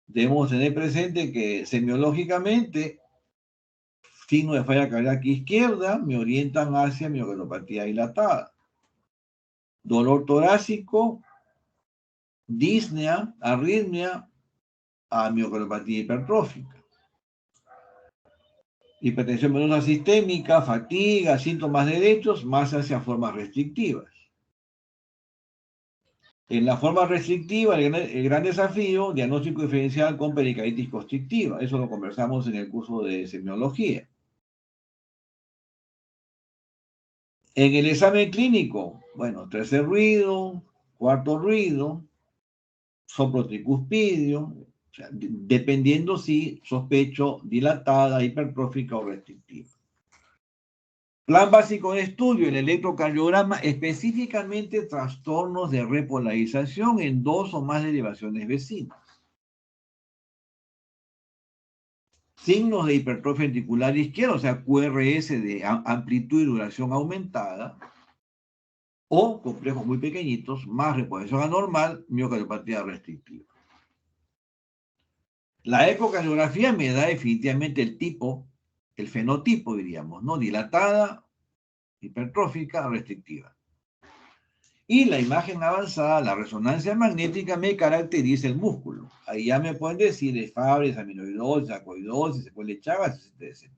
Debemos tener presente que semiológicamente signos de falla cardíaca izquierda me orientan hacia miocardopatía dilatada. Dolor torácico, disnea, arritmia, a miocardiopatía hipertrófica. Hipertensión venosa sistémica, fatiga, síntomas derechos, más hacia formas restrictivas. En la forma restrictiva, el gran desafío, diagnóstico diferencial con pericarditis constrictiva. Eso lo conversamos en el curso de semiología. En el examen clínico, bueno, tercer ruido, cuarto ruido, soplo tricuspidio, o sea, dependiendo si sospecho dilatada, hipertrófica o restrictiva. Plan básico de estudio, el electrocardiograma, específicamente trastornos de repolarización en 2 o más derivaciones vecinas. Signos de hipertrofia ventricular izquierda, o sea, QRS de amplitud y duración aumentada, o complejos muy pequeñitos, más repolarización anormal, miocardiopatía restrictiva. La ecocardiografía me da definitivamente el tipo, el fenotipo, diríamos, ¿no? Dilatada, hipertrófica, restrictiva. Y la imagen avanzada, la resonancia magnética, me caracteriza el músculo. Ahí ya me pueden decir de Fabry, amiloidosis, sarcoidosis, secuela de Chagas, etc.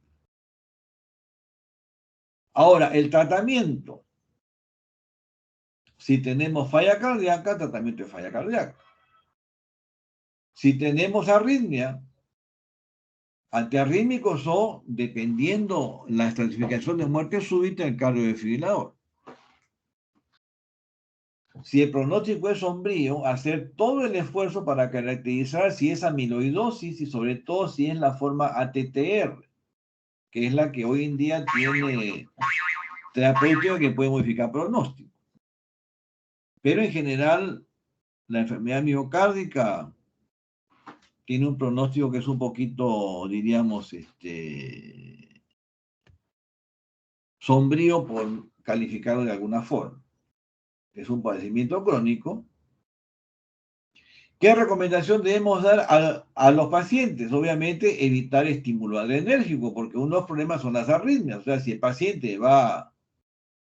Ahora, el tratamiento. Si tenemos falla cardíaca, tratamiento de falla cardíaca. Si tenemos arritmia, antiarrítmicos o, dependiendo la estratificación de muerte súbita, el cardiodefibrilador. Si el pronóstico es sombrío, hacer todo el esfuerzo para caracterizar si es amiloidosis y sobre todo si es la forma ATTR, que es la que hoy en día tiene terapéutica que puede modificar pronóstico. Pero en general, la enfermedad miocárdica tiene un pronóstico que es un poquito, diríamos, sombrío por calificarlo de alguna forma. Es un padecimiento crónico. ¿Qué recomendación debemos dar a los pacientes? Obviamente, evitar estímulo adrenérgico, porque uno de los problemas son las arritmias. O sea, si el paciente va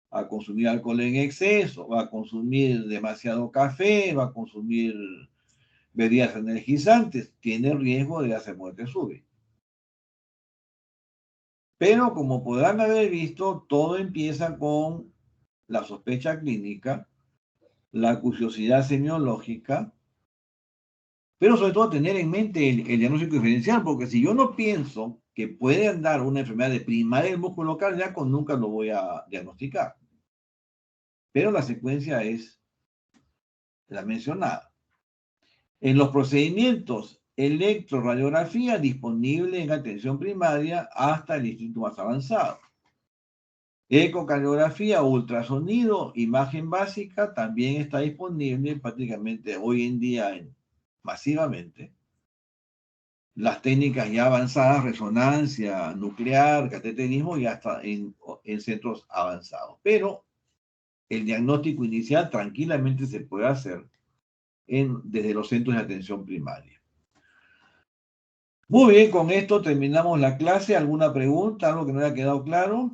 a consumir alcohol en exceso, va a consumir demasiado café, va a consumir bebidas energizantes, tiene riesgo de hacer muerte súbita. Pero como podrán haber visto, todo empieza con la sospecha clínica, la curiosidad semiológica, pero sobre todo tener en mente el diagnóstico diferencial, porque si yo no pienso que puede andar una enfermedad de primaria del músculo cardíaco, nunca lo voy a diagnosticar. Pero la secuencia es la mencionada. En los procedimientos electroradiografía disponible en atención primaria hasta el instituto más avanzado. Ecocardiografía, ultrasonido, imagen básica, también está disponible prácticamente hoy en día masivamente. Las técnicas ya avanzadas, resonancia nuclear, cateterismo, ya está en centros avanzados. Pero el diagnóstico inicial tranquilamente se puede hacer desde los centros de atención primaria. Muy bien, con esto terminamos la clase. ¿Alguna pregunta? ¿Algo que no haya quedado claro?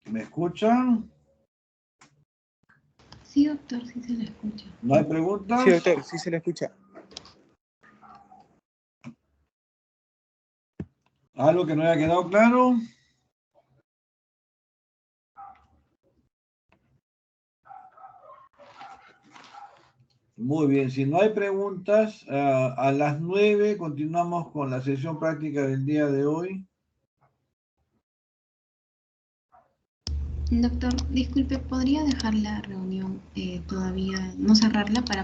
¿Me escuchan? Sí, doctor, sí se le escucha. ¿No hay preguntas? Sí, doctor, sí se le escucha. ¿Algo que no haya quedado claro? Muy bien, si no hay preguntas, a las 9 continuamos con la sesión práctica del día de hoy. Doctor, disculpe, ¿podría dejar la reunión todavía, no cerrarla para